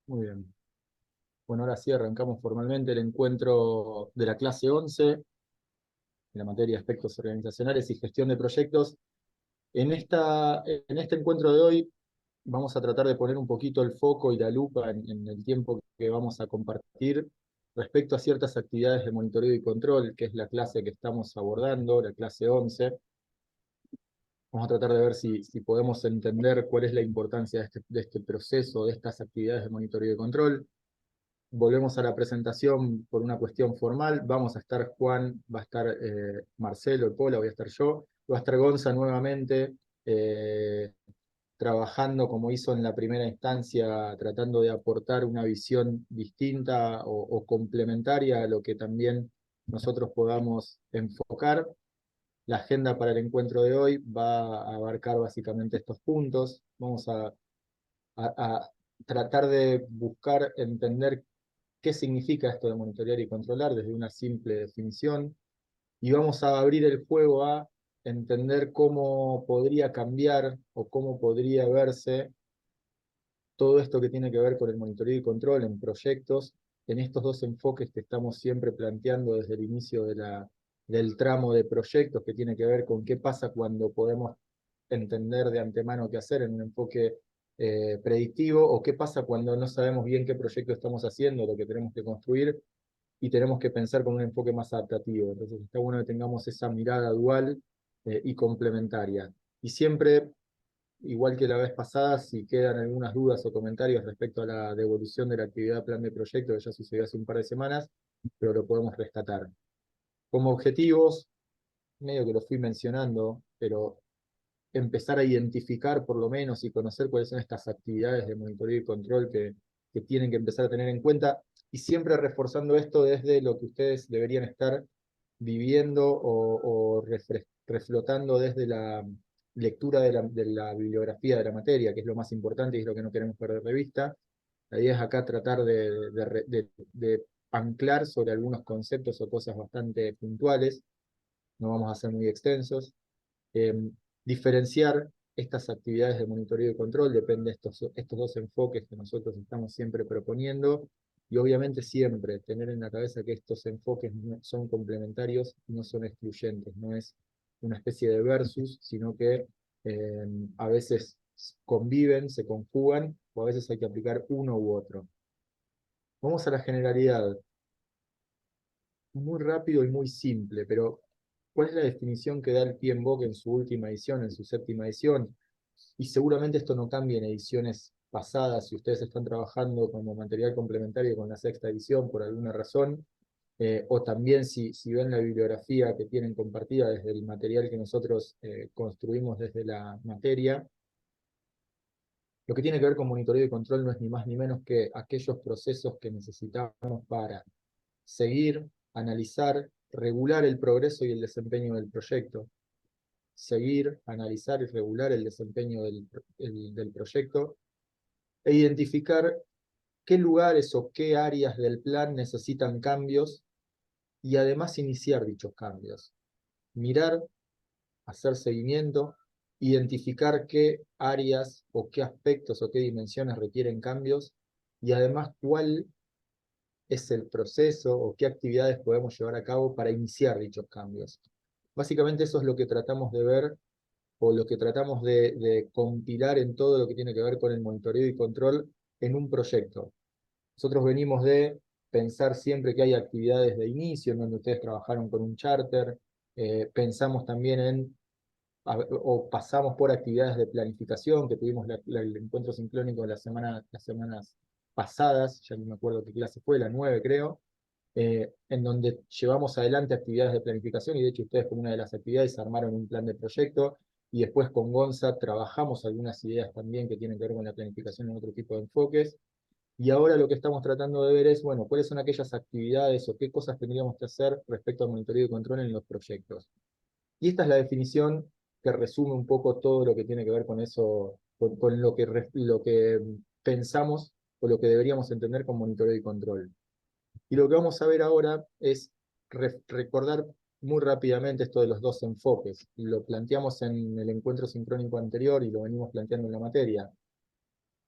Muy bien. Bueno, ahora sí arrancamos formalmente el encuentro de la clase 11, de la materia de aspectos organizacionales y gestión de proyectos. En este encuentro de hoy vamos a tratar de poner un poquito el foco y la lupa en el tiempo que vamos a compartir respecto a ciertas actividades de monitoreo y control, que es la clase que estamos abordando, la clase 11. Vamos a tratar de ver si podemos entender cuál es la importancia de este proceso, de estas actividades de monitoreo y control. Volvemos a la presentación por una cuestión formal. Vamos a estar Juan, va a estar Marcelo, Pola, voy a estar yo, va a estar Gonza nuevamente, eh, trabajando como hizo en la primera instancia, tratando de aportar una visión distinta o complementaria a lo que también nosotros podamos enfocar. La agenda para el encuentro de hoy va a abarcar básicamente estos puntos. Vamos a tratar de buscar entender qué significa esto de monitorear y controlar desde una simple definición, y vamos a abrir el juego a entender cómo podría cambiar o cómo podría verse todo esto que tiene que ver con el monitoreo y control en proyectos, en estos dos enfoques que estamos siempre planteando desde el inicio del tramo de proyectos, que tiene que ver con qué pasa cuando podemos entender de antemano qué hacer en un enfoque predictivo, o qué pasa cuando no sabemos bien qué proyecto estamos haciendo, lo que tenemos que construir, y tenemos que pensar con un enfoque más adaptativo. Entonces está bueno que tengamos esa mirada dual y complementaria. Y siempre, igual que la vez pasada, si quedan algunas dudas o comentarios respecto a la devolución de la actividad plan de proyecto, que ya sucedió hace un par de semanas, pero lo podemos rescatar. Como objetivos, medio que lo fui mencionando, pero empezar a identificar por lo menos y conocer cuáles son estas actividades de monitoreo y control que tienen que empezar a tener en cuenta, y siempre reforzando esto desde lo que ustedes deberían estar viviendo o reflotando desde la lectura de la bibliografía de la materia, que es lo más importante y es lo que no queremos perder de vista. La idea es acá tratar de anclar sobre algunos conceptos o cosas bastante puntuales, no vamos a ser muy extensos. eh, Diferenciar estas actividades de monitoreo y control depende de estos dos enfoques que nosotros estamos siempre proponiendo, y obviamente siempre tener en la cabeza que estos enfoques son complementarios, no son excluyentes, no es una especie de versus, sino que a veces conviven, se conjugan, o a veces hay que aplicar uno u otro. Vamos a la generalidad, muy rápido y muy simple, pero ¿cuál es la definición que da el PMBOK en su última edición, en su séptima edición? Y seguramente esto no cambia en ediciones pasadas, si ustedes están trabajando como material complementario con la sexta edición por alguna razón, o también si ven la bibliografía que tienen compartida desde el material que nosotros construimos desde la materia. Lo que tiene que ver con monitoreo y control no es ni más ni menos que aquellos procesos que necesitamos para seguir, analizar, regular el progreso y el desempeño del proyecto, seguir, analizar y regular el desempeño del proyecto, e identificar qué lugares o qué áreas del plan necesitan cambios, y además iniciar dichos cambios. Mirar, hacer seguimiento, identificar qué áreas o qué aspectos o qué dimensiones requieren cambios, y además cuál es el proceso o qué actividades podemos llevar a cabo para iniciar dichos cambios. Básicamente eso es lo que tratamos de ver, o lo que tratamos de compilar en todo lo que tiene que ver con el monitoreo y control en un proyecto. Nosotros venimos de pensar siempre que hay actividades de inicio, en donde ustedes trabajaron con un charter, pensamos también o pasamos por actividades de planificación, que tuvimos el encuentro sincrónico las semanas pasadas, ya no me acuerdo qué clase fue, la 9 creo, en donde llevamos adelante actividades de planificación, y de hecho ustedes como una de las actividades armaron un plan de proyecto, y después con Gonza trabajamos algunas ideas también que tienen que ver con la planificación en otro tipo de enfoques. Y ahora lo que estamos tratando de ver es, bueno, cuáles son aquellas actividades o qué cosas tendríamos que hacer respecto al monitoreo y control en los proyectos. Y esta es la definición que resume un poco todo lo que tiene que ver con eso, con lo que pensamos o lo que deberíamos entender con monitoreo y control. Y lo que vamos a ver ahora es recordar muy rápidamente esto de los dos enfoques. Lo planteamos en el encuentro sincrónico anterior y lo venimos planteando en la materia.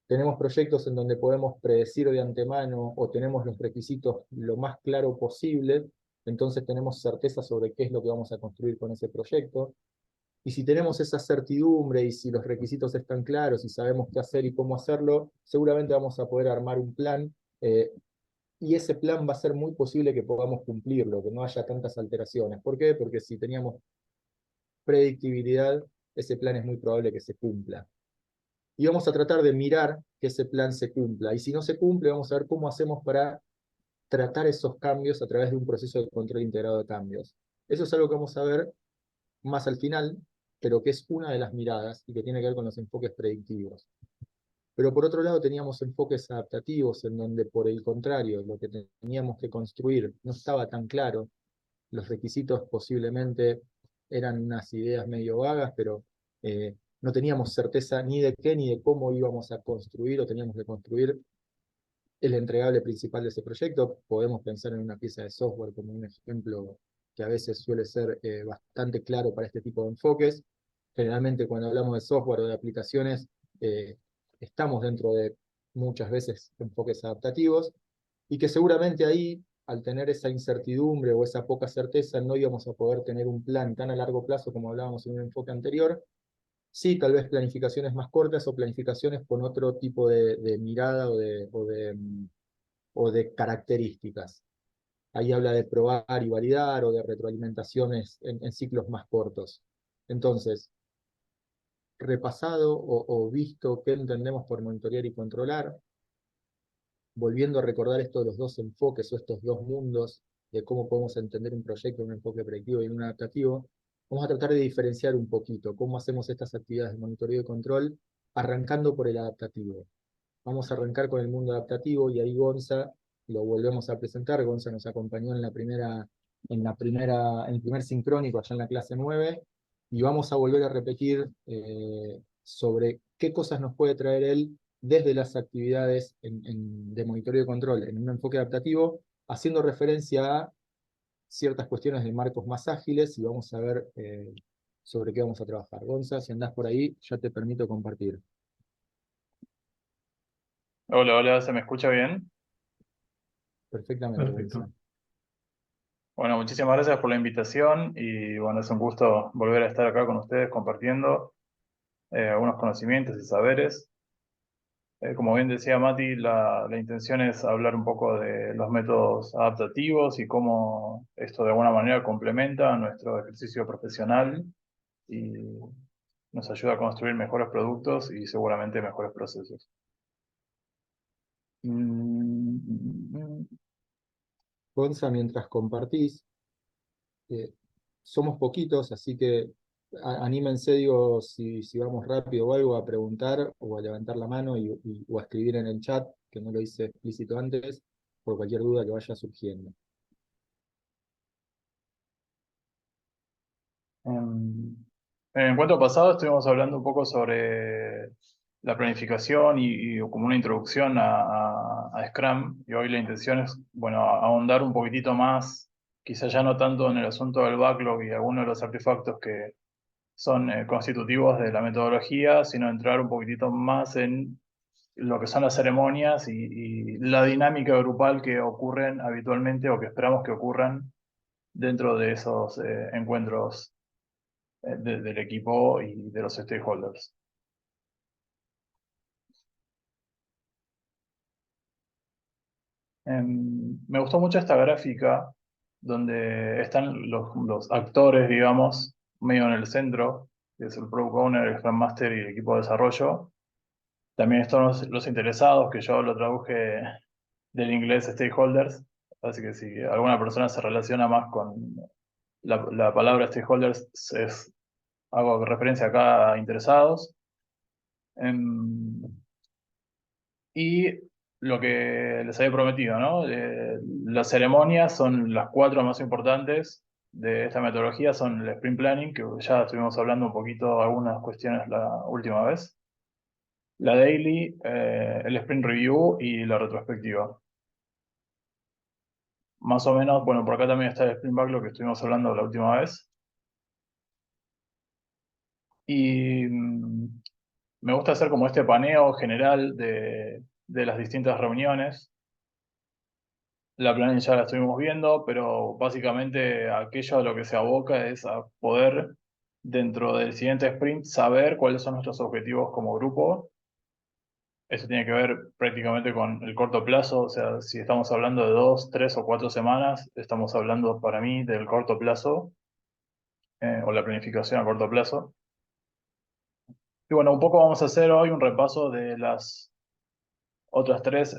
tenemos proyectos en donde podemos predecir de antemano o tenemos los requisitos lo más claro posible, entonces tenemos certeza sobre qué es lo que vamos a construir con ese proyecto. Y si tenemos esa certidumbre y si los requisitos están claros y sabemos qué hacer y cómo hacerlo, seguramente vamos a poder armar un plan, y ese plan va a ser muy posible que podamos cumplirlo, que no haya tantas alteraciones. ¿Por qué? Porque si teníamos predictibilidad, ese plan es muy probable que se cumpla. Y vamos a tratar de mirar que ese plan se cumpla. Y si no se cumple, vamos a ver cómo hacemos para tratar esos cambios a través de un proceso de control integrado de cambios. Eso es algo que vamos a ver más al final, pero que es una de las miradas y que tiene que ver con los enfoques predictivos. Pero por otro lado teníamos enfoques adaptativos en donde por el contrario, lo que teníamos que construir no estaba tan claro, los requisitos posiblemente eran unas ideas medio vagas, pero no teníamos certeza ni de qué ni de cómo íbamos a construir o teníamos que construir el entregable principal de ese proyecto. Podemos pensar en una pieza de software como un ejemplo que a veces suele ser bastante claro para este tipo de enfoques. Generalmente cuando hablamos de software o de aplicaciones, eh, estamos dentro de muchas veces enfoques adaptativos, y que seguramente ahí, al tener esa incertidumbre o esa poca certeza, no íbamos a poder tener un plan tan a largo plazo como hablábamos en un enfoque anterior. Sí, tal vez planificaciones más cortas o planificaciones con otro tipo de mirada o de características. Ahí habla de probar y validar o de retroalimentaciones en ciclos más cortos. Entonces, repasado o visto qué entendemos por monitorear y controlar, volviendo a recordar estos los dos enfoques o estos dos mundos de cómo podemos entender un proyecto, un enfoque predictivo y un adaptativo, vamos a tratar de diferenciar un poquito cómo hacemos estas actividades de monitoreo y control, arrancando por el adaptativo. Vamos a arrancar con el mundo adaptativo y ahí Gonza lo volvemos a presentar. Gonza nos acompañó en el primer sincrónico allá en la clase 9, y vamos a volver a repetir sobre qué cosas nos puede traer él desde las actividades de monitoreo y control en un enfoque adaptativo, haciendo referencia a ciertas cuestiones de marcos más ágiles, y vamos a ver sobre qué vamos a trabajar. Gonza, si andás por ahí, ya te permito compartir. Hola, hola, ¿se me escucha bien? Perfectamente, Perfecto. Gonza. Bueno, muchísimas gracias por la invitación y bueno, es un gusto volver a estar acá con ustedes compartiendo algunos conocimientos y saberes. Como bien decía Mati, la intención es hablar un poco de los métodos adaptativos y cómo esto de alguna manera complementa nuestro ejercicio profesional y nos ayuda a construir mejores productos y seguramente mejores procesos. Gonza, mientras compartís, eh, somos poquitos, así que anímense, digo, si vamos rápido o algo, a preguntar o a levantar la mano o a escribir en el chat, que no lo hice explícito antes, por cualquier duda que vaya surgiendo. En el encuentro pasado estuvimos hablando un poco sobre la planificación y como una introducción a Scrum, y hoy la intención es, bueno, ahondar un poquitito más, quizás ya no tanto en el asunto del backlog y algunos de los artefactos que son constitutivos de la metodología, sino entrar un poquitito más en lo que son las ceremonias y la dinámica grupal que ocurren habitualmente o que esperamos que ocurran dentro de esos encuentros del equipo y de los stakeholders. Me gustó mucho esta gráfica donde están los actores, digamos, medio en el centro, que es el Product Owner, el Scrum Master y el equipo de desarrollo. También están los interesados, que yo lo traduje del inglés stakeholders, así que si alguna persona se relaciona más con la palabra stakeholders, hago referencia acá a interesados. Y lo que les había prometido, ¿no? Las ceremonias son las cuatro más importantes de esta metodología, son el Sprint Planning, que ya estuvimos hablando un poquito algunas cuestiones la última vez, la Daily, el Sprint Review y la retrospectiva. Más o menos, bueno, por acá también está el Sprint Backlog que estuvimos hablando la última vez. Y me gusta hacer como este paneo general de las distintas reuniones. La planning ya la estuvimos viendo, pero básicamente aquello a lo que se aboca es a poder, dentro del siguiente sprint, saber cuáles son nuestros objetivos como grupo. Eso tiene que ver prácticamente con el corto plazo, o sea, si estamos hablando de 2, 3 o 4 semanas, estamos hablando para mí del corto plazo, o la planificación a corto plazo. Y bueno, un poco vamos a hacer hoy un repaso de las otras tres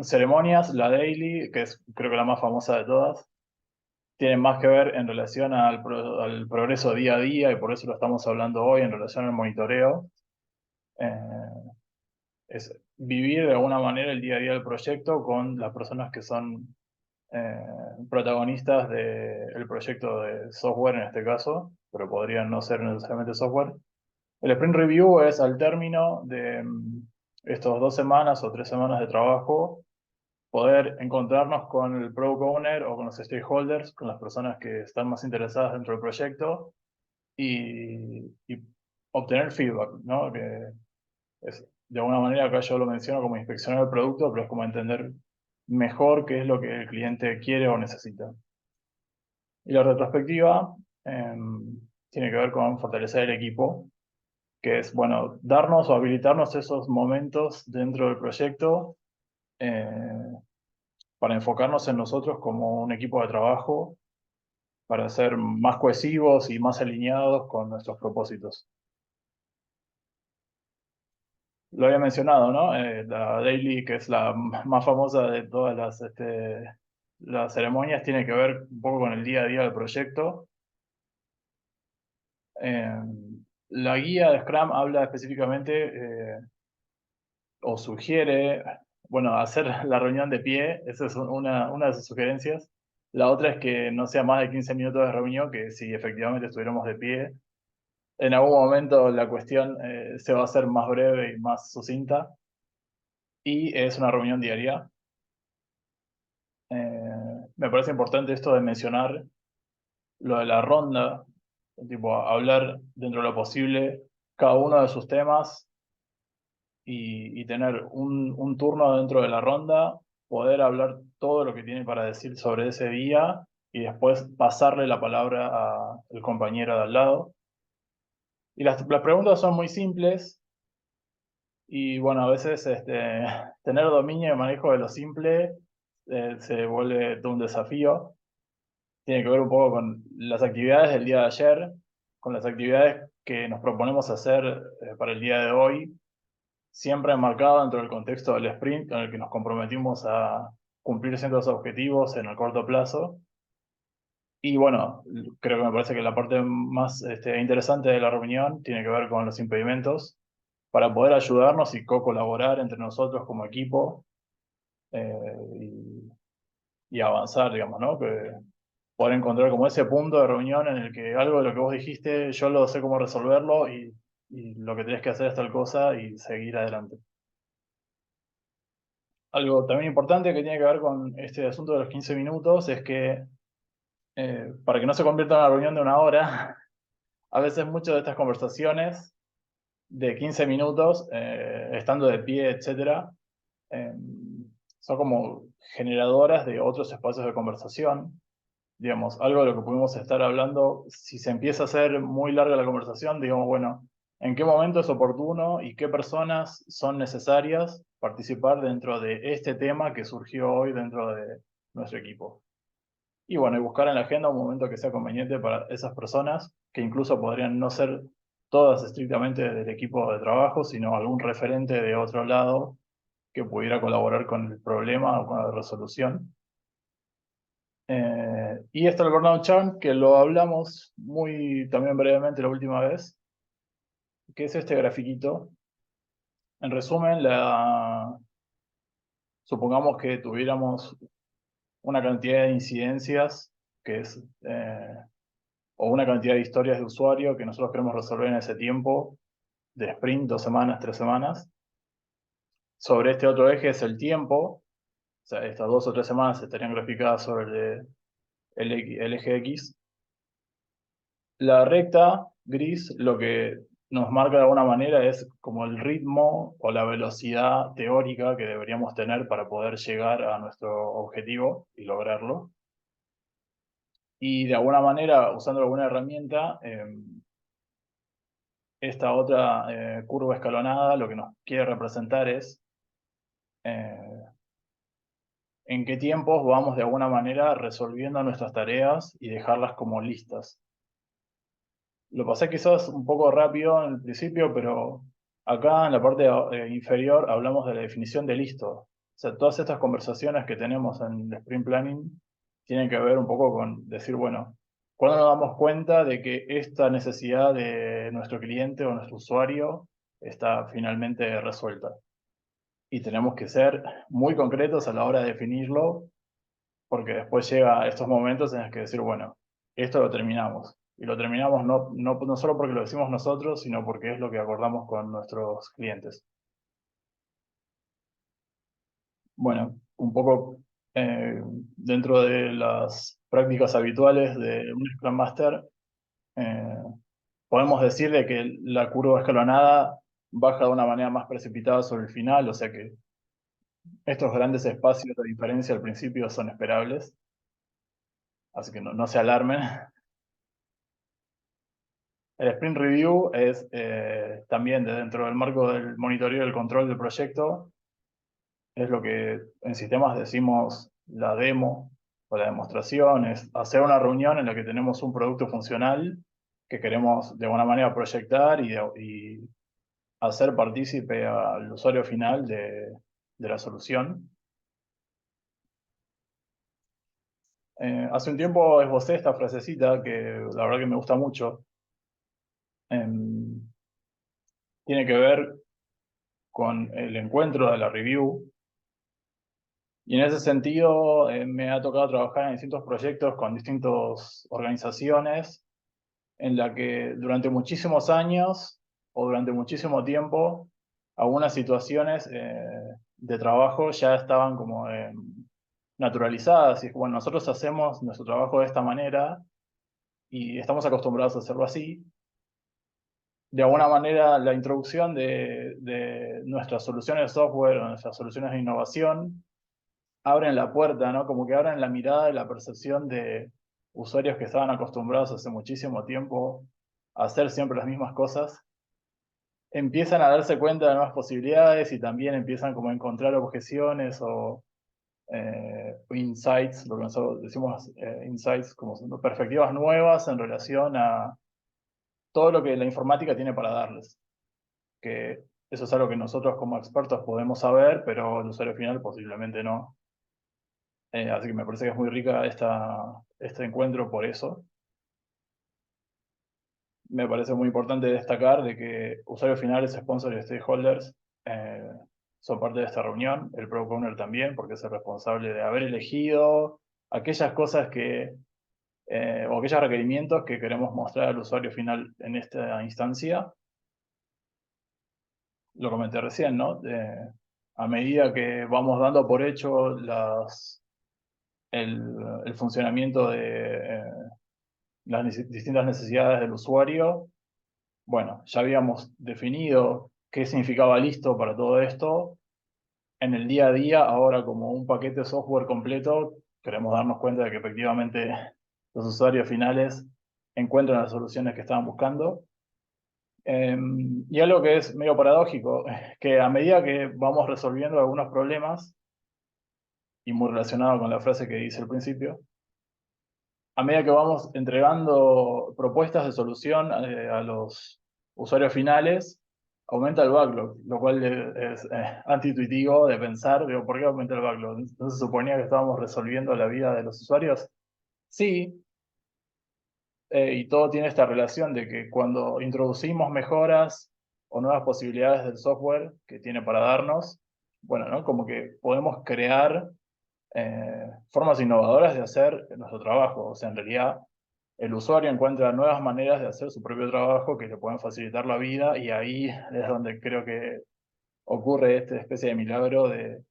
ceremonias. La daily, que es creo que la más famosa de todas, tiene más que ver en relación al progreso día a día y por eso lo estamos hablando hoy en relación al monitoreo. Eh, es vivir de alguna manera el día a día del proyecto con las personas que son eh, protagonistas del proyecto de software en este caso, pero podrían no ser necesariamente software. El sprint review es al término de estos 2 semanas o 3 semanas de trabajo, poder encontrarnos con el product owner o con los stakeholders, con las personas que están más interesadas dentro del proyecto y obtener feedback, ¿no? Que es, de alguna manera acá yo lo menciono como inspeccionar el producto, pero es como entender mejor qué es lo que el cliente quiere o necesita. Y la retrospectiva tiene que ver con fortalecer el equipo, que es, bueno, darnos o habilitarnos esos momentos dentro del proyecto eh, para enfocarnos en nosotros como un equipo de trabajo, para ser más cohesivos y más alineados con nuestros propósitos. Lo había mencionado, ¿no? La Daily, que es la más famosa de todas las ceremonias, tiene que ver un poco con el día a día del proyecto. Eh, la guía de Scrum habla específicamente o sugiere, bueno, hacer la reunión de pie, esa es una de sus sugerencias. La otra es que no sea más de 15 minutos de reunión, que si efectivamente estuviéramos de pie, en algún momento la cuestión se va a hacer más breve y más sucinta, y es una reunión diaria. Me parece importante esto de mencionar lo de la ronda, tipo hablar dentro de lo posible cada uno de sus temas y tener un turno dentro de la ronda, poder hablar todo lo que tiene para decir sobre ese día y después pasarle la palabra al compañero de al lado. Y las preguntas son muy simples y bueno, a veces tener dominio y manejo de lo simple se vuelve todo un desafío. Tiene que ver un poco con las actividades del día de ayer, con las actividades que nos proponemos hacer para el día de hoy, siempre enmarcado dentro del contexto del sprint en el que nos comprometimos a cumplir ciertos objetivos en el corto plazo. Y bueno, creo que me parece que la parte más interesante de la reunión tiene que ver con los impedimentos para poder ayudarnos y co-colaborar entre nosotros como equipo y avanzar, digamos, ¿no? Que poder encontrar como ese punto de reunión en el que algo de lo que vos dijiste, yo lo sé cómo resolverlo y lo que tenés que hacer es tal cosa y seguir adelante. Algo también importante que tiene que ver con este asunto de los 15 minutos es que para que no se convierta en una reunión de una hora, a veces muchas de estas conversaciones de 15 minutos, estando de pie, etcétera, eh, son como generadoras de otros espacios de conversación. Digamos, algo de lo que pudimos estar hablando, si se empieza a hacer muy larga la conversación, digamos, bueno, ¿en qué momento es oportuno y qué personas son necesarias participar dentro de este tema que surgió hoy dentro de nuestro equipo? Y bueno, y buscar en la agenda un momento que sea conveniente para esas personas, que incluso podrían no ser todas estrictamente del equipo de trabajo, sino algún referente de otro lado que pudiera colaborar con el problema o con la resolución. Y esto el burnout chart, que lo hablamos muy también brevemente la última vez, que es este grafiquito. En resumen, supongamos que tuviéramos una cantidad de incidencias que es, o una cantidad de historias de usuario que nosotros queremos resolver en ese tiempo de sprint, 2 semanas, 3 semanas. Sobre este otro eje es el tiempo, o sea, estas 2 o 3 semanas estarían graficadas sobre el eje X. La recta gris lo que nos marca de alguna manera es como el ritmo o la velocidad teórica que deberíamos tener para poder llegar a nuestro objetivo y lograrlo. Y de alguna manera, usando alguna herramienta, esta otra curva escalonada lo que nos quiere representar es eh, en qué tiempos vamos de alguna manera resolviendo nuestras tareas y dejarlas como listas. Lo pasé quizás un poco rápido en el principio, pero acá en la parte inferior hablamos de la definición de listo. O sea, todas estas conversaciones que tenemos en el Sprint Planning tienen que ver un poco con decir, bueno, ¿cuándo nos damos cuenta de que esta necesidad de nuestro cliente o nuestro usuario está finalmente resuelta? Y tenemos que ser muy concretos a la hora de definirlo, porque después llega estos momentos en los que decir, bueno, esto lo terminamos. Y lo terminamos no solo porque lo decimos nosotros, sino porque es lo que acordamos con nuestros clientes. Bueno, un poco dentro de las prácticas habituales de un Scrum Master, eh, podemos decir de que la curva escalonada baja de una manera más precipitada sobre el final, o sea que estos grandes espacios de diferencia al principio son esperables, así que no se alarmen. El Sprint Review es también dentro del marco del monitoreo y el control del proyecto, es lo que en sistemas decimos la demo o la demostración, es hacer una reunión en la que tenemos un producto funcional que queremos de alguna manera proyectar y hacer partícipe al usuario final de la solución. Hace un tiempo esbocé esta frasecita que la verdad que me gusta mucho. Em, Tiene que ver con el encuentro de la review. Y en ese sentido, me ha tocado trabajar en distintos proyectos con distintas organizaciones, en la que durante muchísimos años o durante muchísimo tiempo, algunas situaciones de trabajo ya estaban como naturalizadas. Y bueno, nosotros hacemos nuestro trabajo de esta manera y estamos acostumbrados a hacerlo así. De alguna manera, la introducción de nuestras soluciones de software o nuestras soluciones de innovación abren la puerta, ¿no? Como que abren la mirada y la percepción de usuarios que estaban acostumbrados hace muchísimo tiempo a hacer siempre las mismas cosas, empiezan a darse cuenta de nuevas posibilidades y también empiezan como a encontrar objeciones o insights, lo que nosotros decimos insights, como son perspectivas nuevas en relación a todo lo que la informática tiene para darles, que eso es algo que nosotros como expertos podemos saber, pero el usuario final posiblemente no. Así que me parece que es muy rica este encuentro por eso. Me parece muy importante destacar de que usuarios finales, sponsors y stakeholders eh, son parte de esta reunión, el Product Owner también, porque es el responsable de haber elegido aquellas cosas o aquellos requerimientos que queremos mostrar al usuario final en esta instancia. Lo comenté recién, ¿no? A medida que vamos dando por hecho el funcionamiento de las distintas necesidades del usuario, bueno, ya habíamos definido qué significaba listo para todo esto. En el día a día, ahora como un paquete de software completo, queremos darnos cuenta de que efectivamente los usuarios finales encuentran las soluciones que estaban buscando. Y algo que es medio paradójico, que a medida que vamos resolviendo algunos problemas, y muy relacionado con la frase que dice al principio, a medida que vamos entregando propuestas de solución a los usuarios finales, aumenta el backlog, lo cual es antiintuitivo de pensar, digo, ¿por qué aumenta el backlog? ¿No se suponía que estábamos resolviendo la vida de los usuarios? Sí, y todo tiene esta relación de que cuando introducimos mejoras o nuevas posibilidades del software que tiene para darnos, bueno, ¿no? Como que podemos crear formas innovadoras de hacer nuestro trabajo. O sea, en realidad el usuario encuentra nuevas maneras de hacer su propio trabajo que le pueden facilitar la vida y ahí es donde creo que ocurre esta especie de milagro de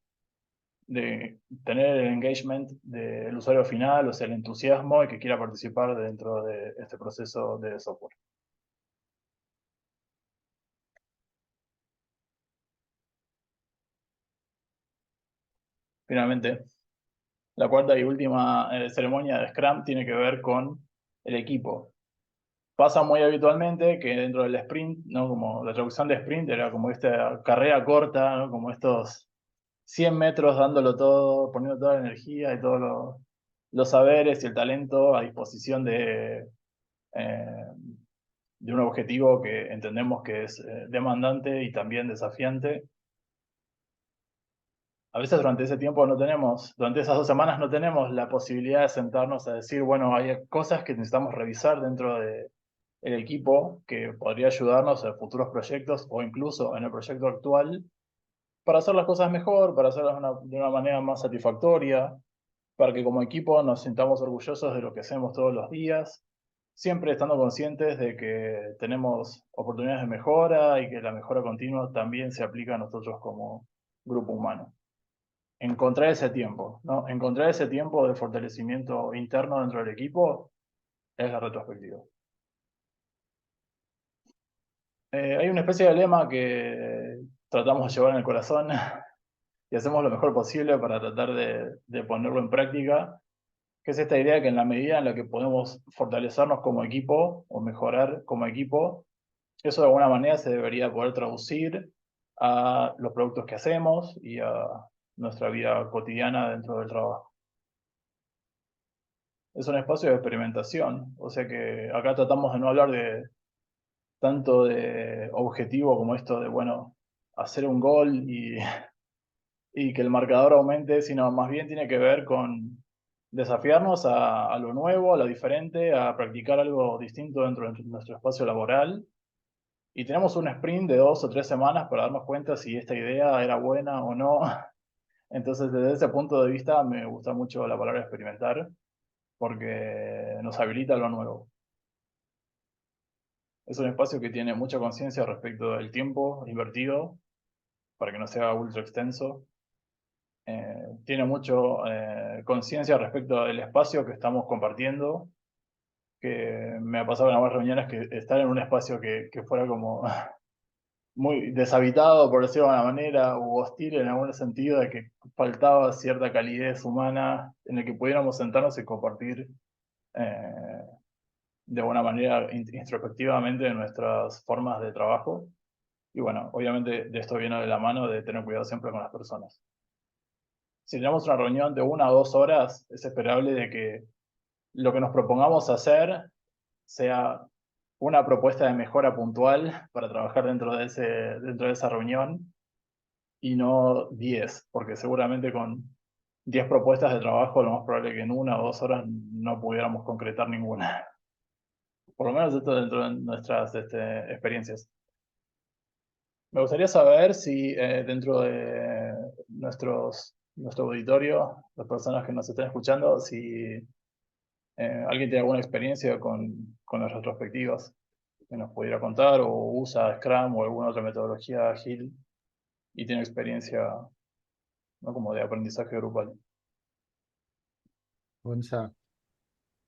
tener el engagement del usuario final, o sea, el entusiasmo y que quiera participar dentro de este proceso de software. finalmente. La cuarta y última ceremonia de Scrum tiene que ver con el equipo. Pasa muy habitualmente que dentro del sprint, ¿no? Como la traducción de sprint era como esta carrera corta, ¿no? Como estos 100 metros dándolo todo, poniendo toda la energía y todos los saberes y el talento a disposición eh, de un objetivo que entendemos que es demandante y también desafiante. A veces durante ese tiempo no tenemos, durante esas 2 semanas no tenemos la posibilidad de sentarnos a decir, bueno, hay cosas que necesitamos revisar dentro del equipo que podría ayudarnos en futuros proyectos o incluso en el proyecto actual para hacer las cosas mejor, para hacerlas de una manera más satisfactoria, para que como equipo nos sintamos orgullosos de lo que hacemos todos los días, siempre estando conscientes de que tenemos oportunidades de mejora y que la mejora continua también se aplica a nosotros como grupo humano. Encontrar ese tiempo, ¿no? Encontrar ese tiempo de fortalecimiento interno dentro del equipo es la retrospectiva. Hay una especie de lema que tratamos de llevar en el corazón y hacemos lo mejor posible para tratar de ponerlo en práctica, que es esta idea que en la medida en la que podemos fortalecernos como equipo o mejorar como equipo, eso de alguna manera se debería poder traducir a los productos que hacemos y a nuestra vida cotidiana dentro del trabajo. Es un espacio de experimentación, o sea que acá tratamos de no hablar de tanto de objetivo como esto de, bueno, hacer un gol y que el marcador aumente, sino más bien tiene que ver con desafiarnos a lo nuevo, a lo diferente, a practicar algo distinto dentro de nuestro espacio laboral. Y tenemos un sprint de 2 o 3 semanas para darnos cuenta si esta idea era buena o no. Entonces, desde ese punto de vista, me gusta mucho la palabra experimentar, porque nos habilita a lo nuevo. Es un espacio que tiene mucha conciencia respecto del tiempo invertido, para que no sea ultra extenso. Tiene mucho conciencia respecto del espacio que estamos compartiendo, que me ha pasado en algunas reuniones que estar en un espacio que fuera como muy deshabitado, por decirlo de alguna manera, u hostil en algún sentido, de que faltaba cierta calidez humana en el que pudiéramos sentarnos y compartir eh, de alguna manera introspectivamente nuestras formas de trabajo. Y bueno, obviamente de esto viene de la mano de tener cuidado siempre con las personas. Si tenemos una reunión de 1 o 2 horas, es esperable de que lo que nos propongamos hacer sea una propuesta de mejora puntual para trabajar dentro de esa reunión y no 10, porque seguramente con 10 propuestas de trabajo lo más probable es que en 1 o 2 horas no pudiéramos concretar ninguna. Por lo menos esto dentro de nuestras experiencias. Me gustaría saber si dentro de nuestro auditorio, las personas que nos estén escuchando, si alguien tiene alguna experiencia con las retrospectivas que nos pudiera contar, o usa Scrum o alguna otra metodología ágil y tiene experiencia, ¿no? Como de aprendizaje grupal. Gonza,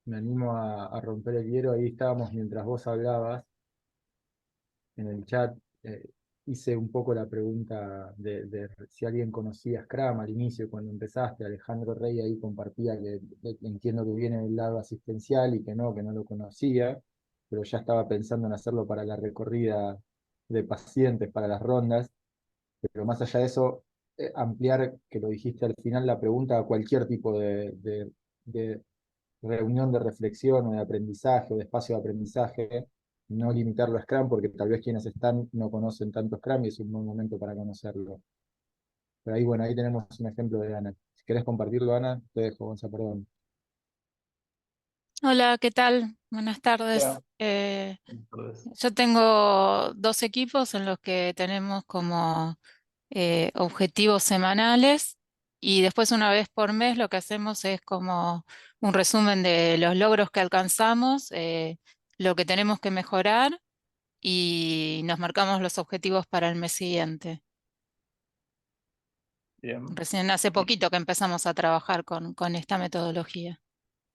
me animo a romper el hielo. Ahí estábamos mientras vos hablabas en el chat. Hice un poco la pregunta de si alguien conocía Scrum al inicio, cuando empezaste. Alejandro Rey ahí compartía que entiendo que viene del lado asistencial y que no lo conocía, pero ya estaba pensando en hacerlo para la recorrida de pacientes, para las rondas. Pero más allá de eso, ampliar, que lo dijiste al final, la pregunta a cualquier tipo de reunión de reflexión o de aprendizaje o de espacio de aprendizaje, no limitarlo a Scrum, porque tal vez quienes están no conocen tanto Scrum y es un buen momento para conocerlo. Pero ahí, bueno, ahí tenemos un ejemplo de Ana. Si querés compartirlo, Ana, te dejo, Gonza, perdón. Hola, ¿qué tal? Buenas tardes. Hola, entonces, Yo tengo dos equipos en los que tenemos como objetivos semanales y después una vez por mes lo que hacemos es como un resumen de los logros que alcanzamos, lo que tenemos que mejorar y nos marcamos los objetivos para el mes siguiente. bien. Recién hace poquito que empezamos a trabajar con esta metodología.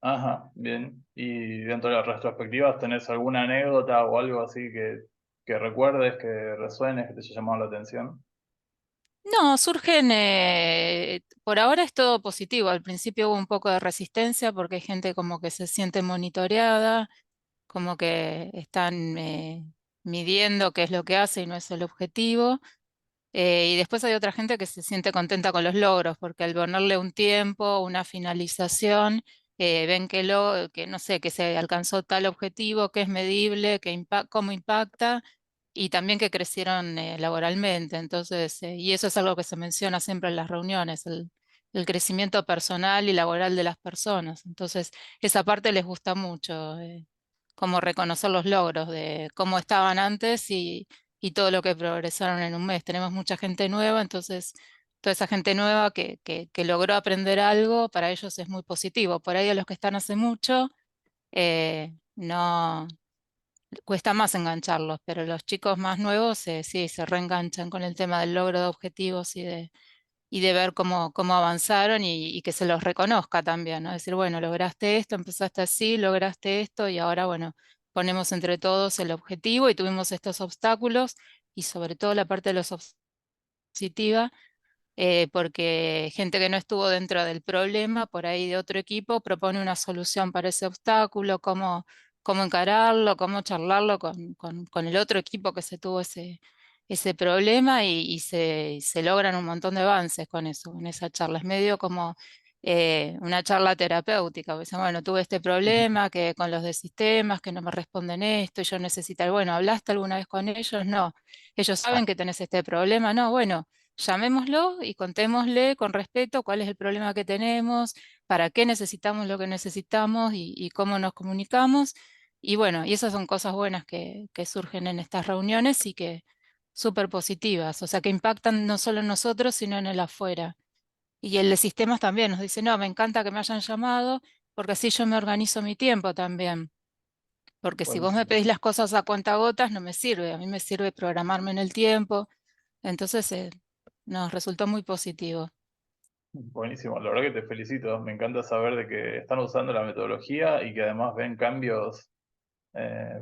Ajá, bien. ¿Y dentro de las retrospectivas tenés alguna anécdota o algo así que recuerdes, que resuene, que te haya llamado la atención? No, surgen por ahora es todo positivo. Al principio hubo un poco de resistencia porque hay gente como que se siente monitoreada, como que están midiendo qué es lo que hace y no es el objetivo. Y después hay otra gente que se siente contenta con los logros, porque al ponerle un tiempo, una finalización, ven que no sé, que se alcanzó tal objetivo, que es medible, cómo impacta, y también que crecieron laboralmente. Entonces, y eso es algo que se menciona siempre en las reuniones, el crecimiento personal y laboral de las personas. Entonces, esa parte les gusta mucho, como reconocer los logros de cómo estaban antes y todo lo que progresaron en un mes. Tenemos mucha gente nueva, entonces toda esa gente nueva que logró aprender algo, para ellos es muy positivo. Por ahí a los que están hace mucho, no cuesta más engancharlos, pero los chicos más nuevos sí se reenganchan con el tema del logro de objetivos y de ver cómo avanzaron y que se los reconozca también, ¿no? Decir, bueno, lograste esto, empezaste así, lograste esto y ahora, bueno, ponemos entre todos el objetivo y tuvimos estos obstáculos y sobre todo la parte de los positiva, porque gente que no estuvo dentro del problema, por ahí de otro equipo, propone una solución para ese obstáculo, cómo encararlo, cómo charlarlo con el otro equipo que se tuvo ese problema y se logran un montón de avances con eso, con esa charla. Es medio como una charla terapéutica, porque dicen, bueno, tuve este problema que con los de sistemas, que no me responden esto, y yo necesito, bueno, ¿hablaste alguna vez con ellos? No. Ellos saben que tenés este problema, no, bueno, llamémoslo y contémosle con respeto cuál es el problema que tenemos, para qué necesitamos lo que necesitamos y cómo nos comunicamos. Y bueno, y esas son cosas buenas que surgen en estas reuniones y que súper positivas, o sea, que impactan no solo en nosotros, sino en el afuera. Y el de sistemas también nos dice, no, me encanta que me hayan llamado, porque así yo me organizo mi tiempo también. Porque si vos me Buenísimo. pedís las cosas a cuentagotas, no me sirve. A mí me sirve programarme en el tiempo. Entonces, nos resultó muy positivo. Buenísimo, la verdad que te felicito. Me encanta saber de que están usando la metodología y que además ven cambios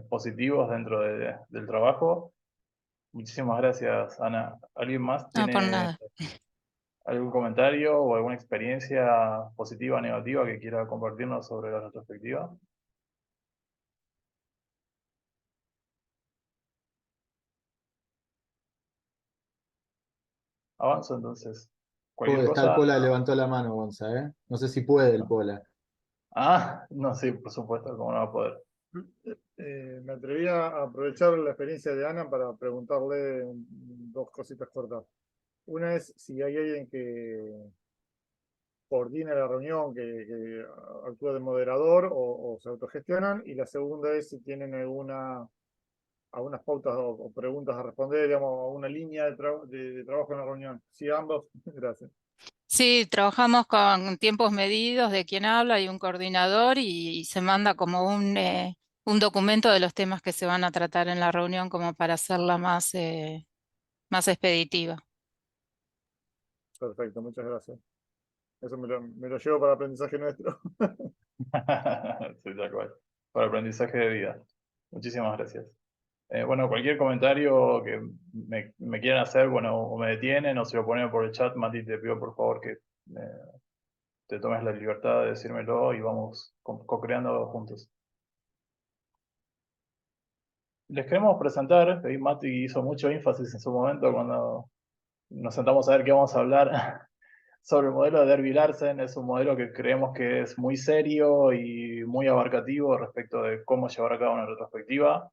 positivos dentro del trabajo. Muchísimas gracias, Ana. ¿Alguien más No, por tiene nada. algún comentario o alguna experiencia positiva o negativa que quiera compartirnos sobre la retrospectiva? Avanzo entonces. Cualquier Uy, está el cosa. Pola, levantó la mano, Gonza, ¿eh? No sé si puede el Pola. Ah, no, sí, por supuesto, cómo no va a poder. Me atreví a aprovechar la experiencia de Ana para preguntarle dos cositas cortas. Una es si hay alguien que coordina la reunión, que actúa de moderador o se autogestionan. Y la segunda es si tienen algunas pautas o preguntas a responder, digamos, a una línea de trabajo en la reunión. Sí, ambos. Gracias. Sí, trabajamos con tiempos medidos de quién habla y un coordinador y se manda como un documento de los temas que se van a tratar en la reunión como para hacerla más expeditiva. Perfecto, muchas gracias. Eso me lo llevo para aprendizaje nuestro. Sí, tal cual. Para aprendizaje de vida. Muchísimas gracias. Bueno, cualquier comentario que me quieran hacer, bueno, o me detienen o se lo ponen por el chat, Mati, te pido por favor que te tomes la libertad de decírmelo y vamos co-creando juntos. Les queremos presentar, ahí Mati hizo mucho énfasis en su momento cuando nos sentamos a ver qué vamos a hablar sobre el modelo de Derby Larsen. Es un modelo que creemos que es muy serio y muy abarcativo respecto de cómo llevar a cabo una retrospectiva.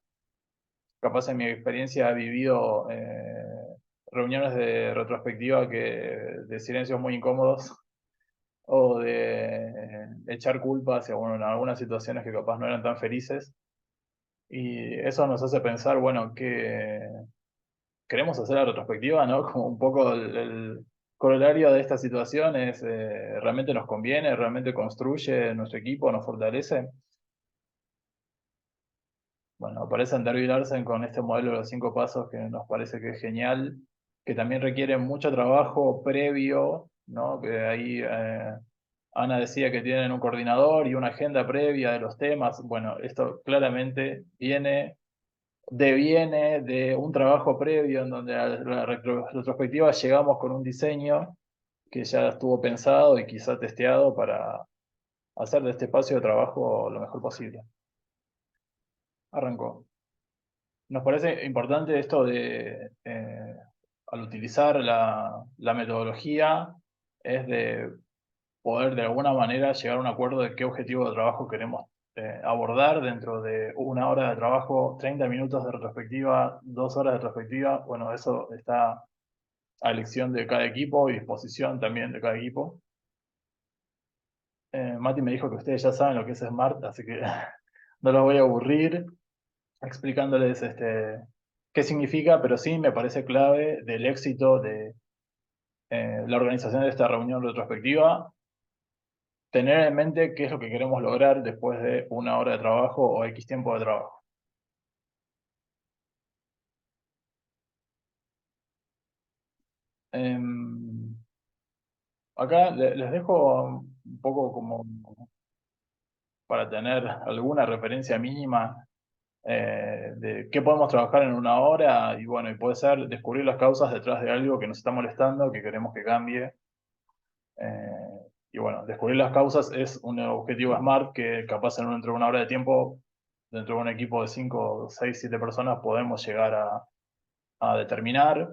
Capaz en mi experiencia he vivido reuniones de retrospectiva de silencios muy incómodos o de echar culpa hacia, bueno, en algunas situaciones que capaz no eran tan felices. Y eso nos hace pensar, bueno, que queremos hacer la retrospectiva, ¿no? Como un poco el corolario de esta situación es, ¿realmente nos conviene? ¿Realmente construye nuestro equipo? ¿Nos fortalece? Bueno, aparece en Derby Larsen con este modelo de los 5 pasos que nos parece que es genial, que también requiere mucho trabajo previo, ¿no? Que ahí Ana decía que tienen un coordinador y una agenda previa de los temas. Bueno, esto claramente deviene de un trabajo previo en donde a la retrospectiva llegamos con un diseño que ya estuvo pensado y quizá testeado para hacer de este espacio de trabajo lo mejor posible. Arrancó. Nos parece importante esto de, al utilizar la metodología, es de poder de alguna manera llegar a un acuerdo de qué objetivo de trabajo queremos abordar dentro de 1 hora de trabajo, 30 minutos de retrospectiva, 2 horas de retrospectiva. Bueno, eso está a elección de cada equipo y disposición también de cada equipo. Mati me dijo que ustedes ya saben lo que es Smart, así que no los voy a aburrir explicándoles qué significa, pero sí me parece clave del éxito de la organización de esta reunión retrospectiva, tener en mente qué es lo que queremos lograr después de 1 hora de trabajo o X tiempo de trabajo. Acá les dejo un poco como para tener alguna referencia mínima de qué podemos trabajar en 1 hora, y bueno, y puede ser descubrir las causas detrás de algo que nos está molestando, que queremos que cambie. Y bueno, descubrir las causas es un objetivo SMART que capaz dentro de 1 hora de tiempo, dentro de un equipo de 5, 6, 7 personas, podemos llegar a determinar,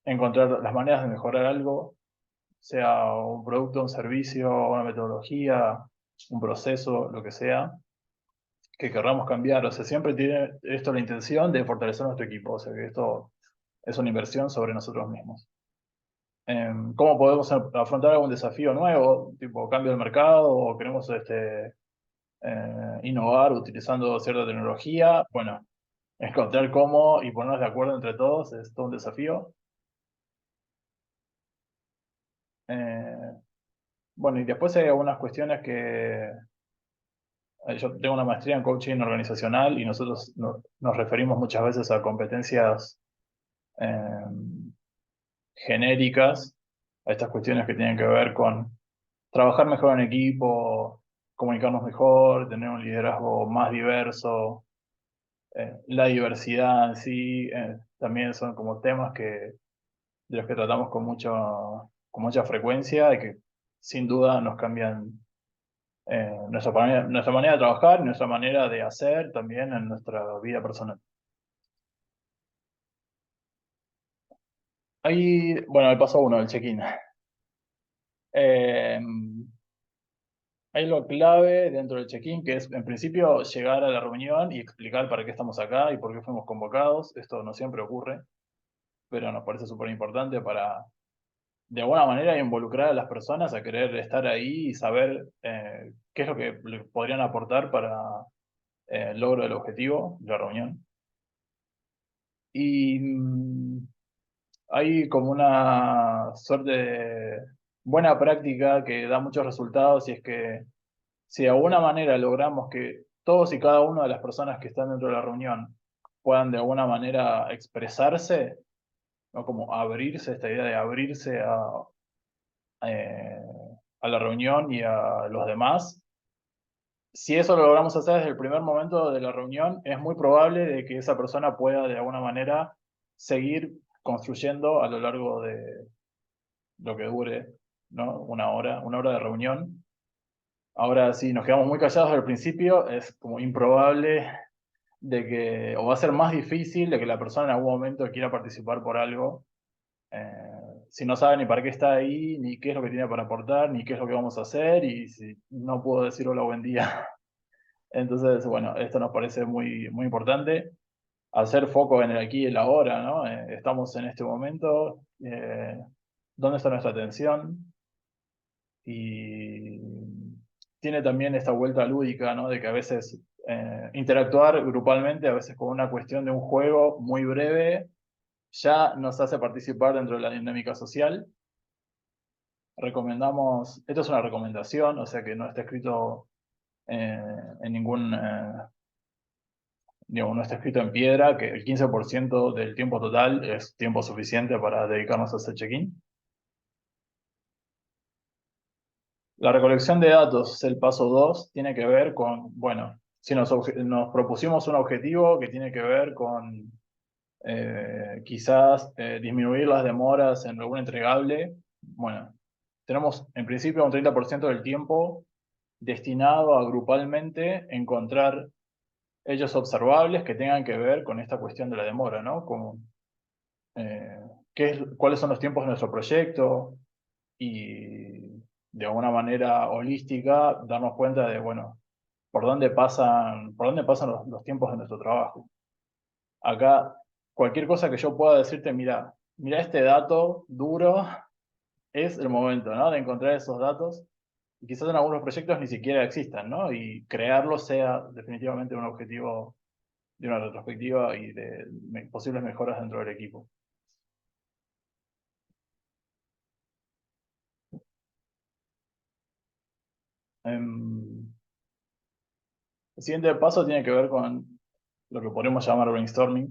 encontrar las maneras de mejorar algo, sea un producto, un servicio, una metodología, un proceso, lo que sea, que querramos cambiar. O sea, siempre tiene esto la intención de fortalecer nuestro equipo. O sea, que esto es una inversión sobre nosotros mismos. ¿Cómo podemos afrontar algún desafío nuevo, tipo cambio del mercado, o queremos innovar utilizando cierta tecnología? Bueno, encontrar cómo y ponernos de acuerdo entre todos es todo un desafío. Bueno, y después hay algunas cuestiones que yo tengo una maestría en coaching organizacional y nosotros nos referimos muchas veces a competencias genéricas, a estas cuestiones que tienen que ver con trabajar mejor en equipo, comunicarnos mejor, tener un liderazgo más diverso, la diversidad en sí, también son como temas de los que tratamos con mucha frecuencia y que sin duda nos cambian nuestra manera de trabajar, nuestra manera de hacer también en nuestra vida personal. Ahí, bueno, el paso 1, el check-in. Hay lo clave dentro del check-in, que es en principio llegar a la reunión y explicar para qué estamos acá y por qué fuimos convocados. Esto no siempre ocurre, pero nos parece súper importante para, de alguna manera, involucrar a las personas a querer estar ahí y saber qué es lo que le podrían aportar para el logro del objetivo de la reunión. Y hay como una suerte de buena práctica que da muchos resultados, y es que si de alguna manera logramos que todos y cada una de las personas que están dentro de la reunión puedan de alguna manera expresarse, ¿no? Como abrirse, esta idea de abrirse a la reunión y a los demás. Si eso lo logramos hacer desde el primer momento de la reunión, es muy probable de que esa persona pueda de alguna manera seguir construyendo a lo largo de lo que dure, ¿no? 1 hora de reunión. Ahora, si nos quedamos muy callados al principio, es como improbable de que, o va a ser más difícil de que la persona en algún momento quiera participar por algo, si no sabe ni para qué está ahí, ni qué es lo que tiene para aportar, ni qué es lo que vamos a hacer, y si no puedo decir hola, buen día. Entonces, bueno, esto nos parece muy, muy importante. Hacer foco en el aquí y el ahora, ¿no? Estamos en este momento, ¿dónde está nuestra atención? Y tiene también esta vuelta lúdica, ¿no? De que a veces interactuar grupalmente, a veces con una cuestión de un juego muy breve, ya nos hace participar dentro de la dinámica social. Recomendamos, esto es una recomendación, o sea que no está escrito en ningún, no está escrito en piedra, que el 15% del tiempo total es tiempo suficiente para dedicarnos a hacer check-in. La recolección de datos, el paso 2, tiene que ver con, bueno, si nos propusimos un objetivo que tiene que ver con quizás disminuir las demoras en algún entregable, bueno, tenemos en principio un 30% del tiempo destinado a grupalmente encontrar hechos observables que tengan que ver con esta cuestión de la demora, ¿no? Como, cuáles son los tiempos de nuestro proyecto y de alguna manera holística darnos cuenta de, bueno, por dónde pasan los tiempos de nuestro trabajo. Acá, cualquier cosa que yo pueda decirte, mira este dato duro, es el momento, ¿no? De encontrar esos datos. Y quizás en algunos proyectos ni siquiera existan, ¿no? Y crearlo sea definitivamente un objetivo de una retrospectiva y de posibles mejoras dentro del equipo. El siguiente paso tiene que ver con lo que podemos llamar brainstorming.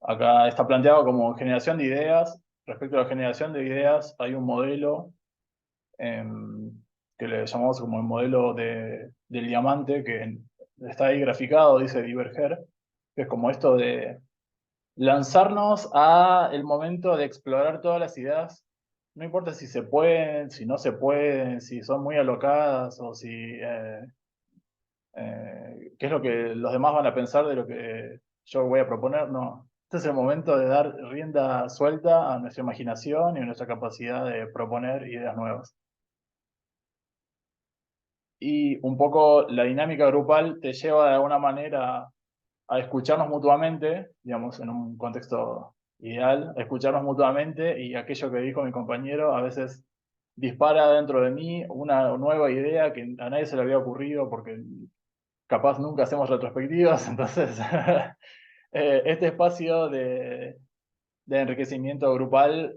Acá está planteado como generación de ideas. Respecto a la generación de ideas, hay un modelo que le llamamos como el modelo del diamante, que está ahí graficado, dice Diverger, que es como esto de lanzarnos a el momento de explorar todas las ideas, no importa si se pueden, si no se pueden, si son muy alocadas o si qué es lo que los demás van a pensar de lo que yo voy a proponer. No, este es el momento de dar rienda suelta a nuestra imaginación y a nuestra capacidad de proponer ideas nuevas. Y un poco la dinámica grupal te lleva de alguna manera a escucharnos mutuamente, digamos, en un contexto ideal, a escucharnos mutuamente, y aquello que dijo mi compañero a veces dispara dentro de mí una nueva idea que a nadie se le había ocurrido porque capaz nunca hacemos retrospectivas. Entonces este espacio de enriquecimiento grupal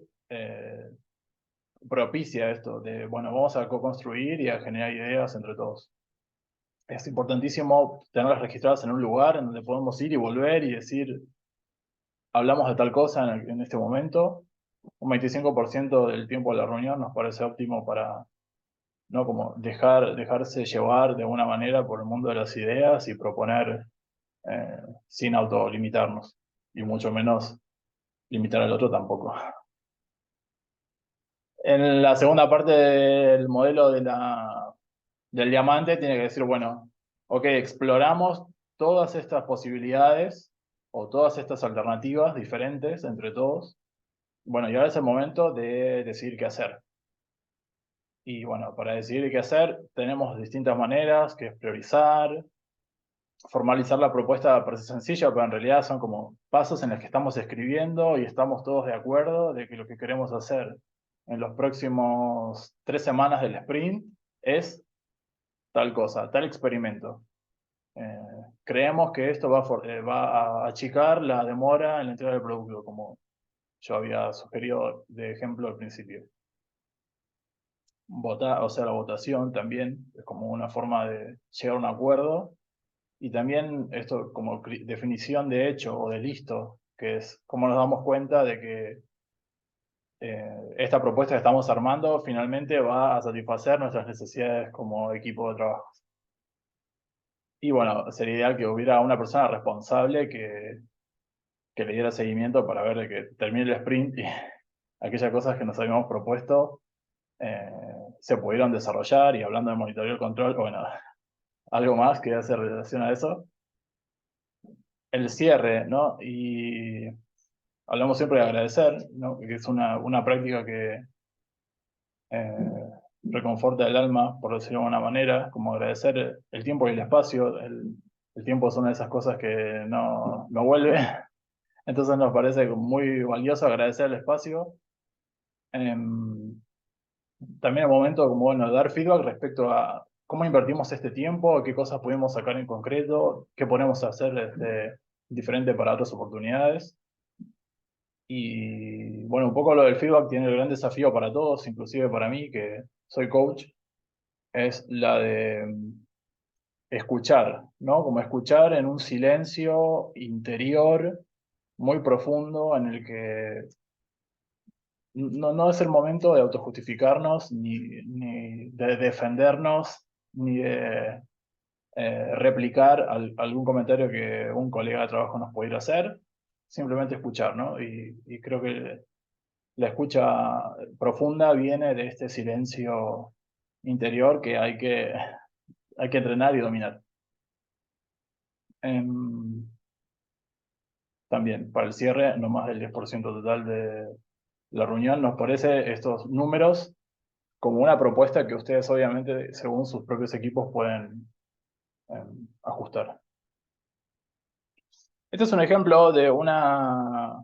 propicia esto de, bueno, vamos a co-construir y a generar ideas entre todos. Es importantísimo tenerlas registradas en un lugar en donde podemos ir y volver y decir, hablamos de tal cosa en este momento. Un 25% del tiempo de la reunión nos parece óptimo para, ¿no? Como dejarse llevar de alguna manera por el mundo de las ideas y proponer sin autolimitarnos, y mucho menos limitar al otro tampoco. En la segunda parte del modelo del diamante tiene que decir, bueno, ok, exploramos todas estas posibilidades o todas estas alternativas diferentes entre todos. Bueno, y ahora es el momento de decidir qué hacer. Y bueno, para decidir qué hacer tenemos distintas maneras, que es priorizar, formalizar la propuesta parece sencilla, pero en realidad son como pasos en los que estamos escribiendo y estamos todos de acuerdo de que lo que queremos hacer en los próximos 3 semanas del sprint es tal cosa, tal experimento. Creemos que esto va a achicar la demora en la entrega del producto, como yo había sugerido de ejemplo al principio. O sea, la votación también es como una forma de llegar a un acuerdo. Y también esto como definición de hecho o de listo, que es cómo nos damos cuenta de que esta propuesta que estamos armando finalmente va a satisfacer nuestras necesidades como equipo de trabajo. Y bueno, sería ideal que hubiera una persona responsable que le diera seguimiento para ver de que termine el sprint y aquellas cosas que nos habíamos propuesto se pudieron desarrollar. Y hablando de monitoreo y control, bueno, algo más que hace relación a eso. El cierre, ¿no? Y hablamos siempre de agradecer, ¿no? Que es una práctica que reconforta el alma, por decirlo de alguna manera, como agradecer el tiempo y el espacio. El tiempo es una de esas cosas que no vuelve, entonces nos parece muy valioso agradecer el espacio. También el momento como, bueno, dar feedback respecto a cómo invertimos este tiempo, qué cosas pudimos sacar en concreto, qué podemos hacer diferente para otras oportunidades. Y bueno, un poco lo del feedback tiene el gran desafío para todos, inclusive para mí, que soy coach, es la de escuchar, ¿no? Como escuchar en un silencio interior muy profundo en el que no es el momento de autojustificarnos, ni de defendernos, ni de replicar algún comentario que un colega de trabajo nos pudiera hacer, simplemente escuchar, ¿no? Y creo que la escucha profunda viene de este silencio interior que hay que entrenar y dominar. También, para el cierre, no más del 10% total de la reunión. Nos parece estos números como una propuesta que ustedes obviamente, según sus propios equipos, pueden ajustar. Este es un ejemplo de una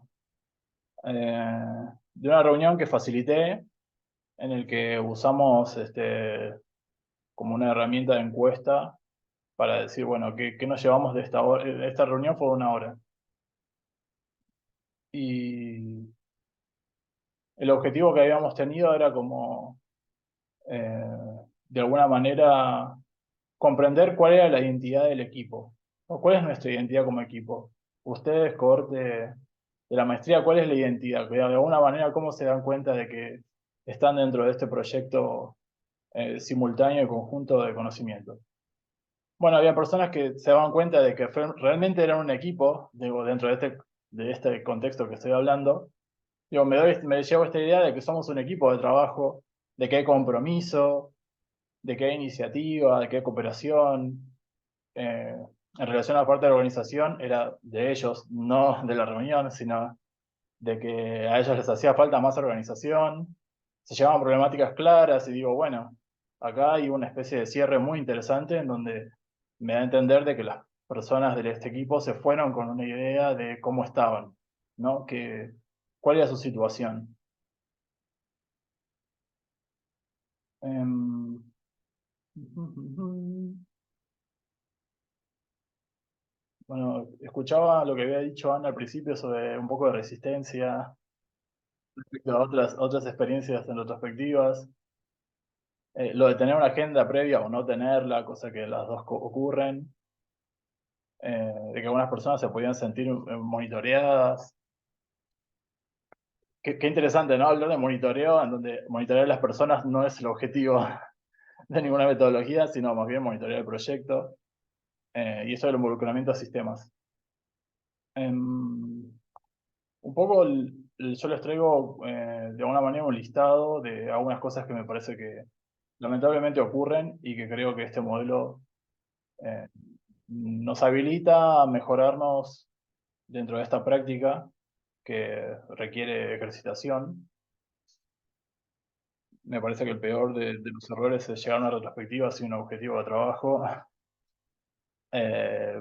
reunión que facilité, en el que usamos como una herramienta de encuesta para decir, bueno, ¿qué nos llevamos de esta hora? Esta reunión fue de 1 hora. Y el objetivo que habíamos tenido era como, de alguna manera, comprender cuál era la identidad del equipo, o cuál es nuestra identidad como equipo. Ustedes, cohorte de la maestría, ¿cuál es la identidad? De alguna manera, ¿cómo se dan cuenta de que están dentro de este proyecto simultáneo y conjunto de conocimiento? Bueno, había personas que se daban cuenta de que realmente eran un equipo, digo, dentro de este contexto que estoy hablando. Digo, me llevo esta idea de que somos un equipo de trabajo, de que hay compromiso, de que hay iniciativa, de que hay cooperación. En relación a la parte de la organización, era de ellos, no de la reunión, sino de que a ellos les hacía falta más organización, se llevaban problemáticas claras y digo, bueno, acá hay una especie de cierre muy interesante en donde me da a entender de que las personas de este equipo se fueron con una idea de cómo estaban, ¿no? ¿Cuál era su situación? Em, Bueno, escuchaba lo que había dicho Ana al principio sobre un poco de resistencia respecto a otras experiencias en retrospectivas. Lo de tener una agenda previa o no tenerla, cosa que las dos ocurren. De que algunas personas se podían sentir monitoreadas. Qué interesante, ¿no? Hablar de monitoreo, en donde monitorear a las personas no es el objetivo de ninguna metodología, sino más bien monitorear el proyecto. Y eso del involucramiento a sistemas. Un poco yo les traigo de alguna manera un listado de algunas cosas que me parece que lamentablemente ocurren y que creo que este modelo nos habilita a mejorarnos dentro de esta práctica que requiere ejercitación. Me parece que el peor de los errores es llegar a una retrospectiva sin un objetivo de trabajo,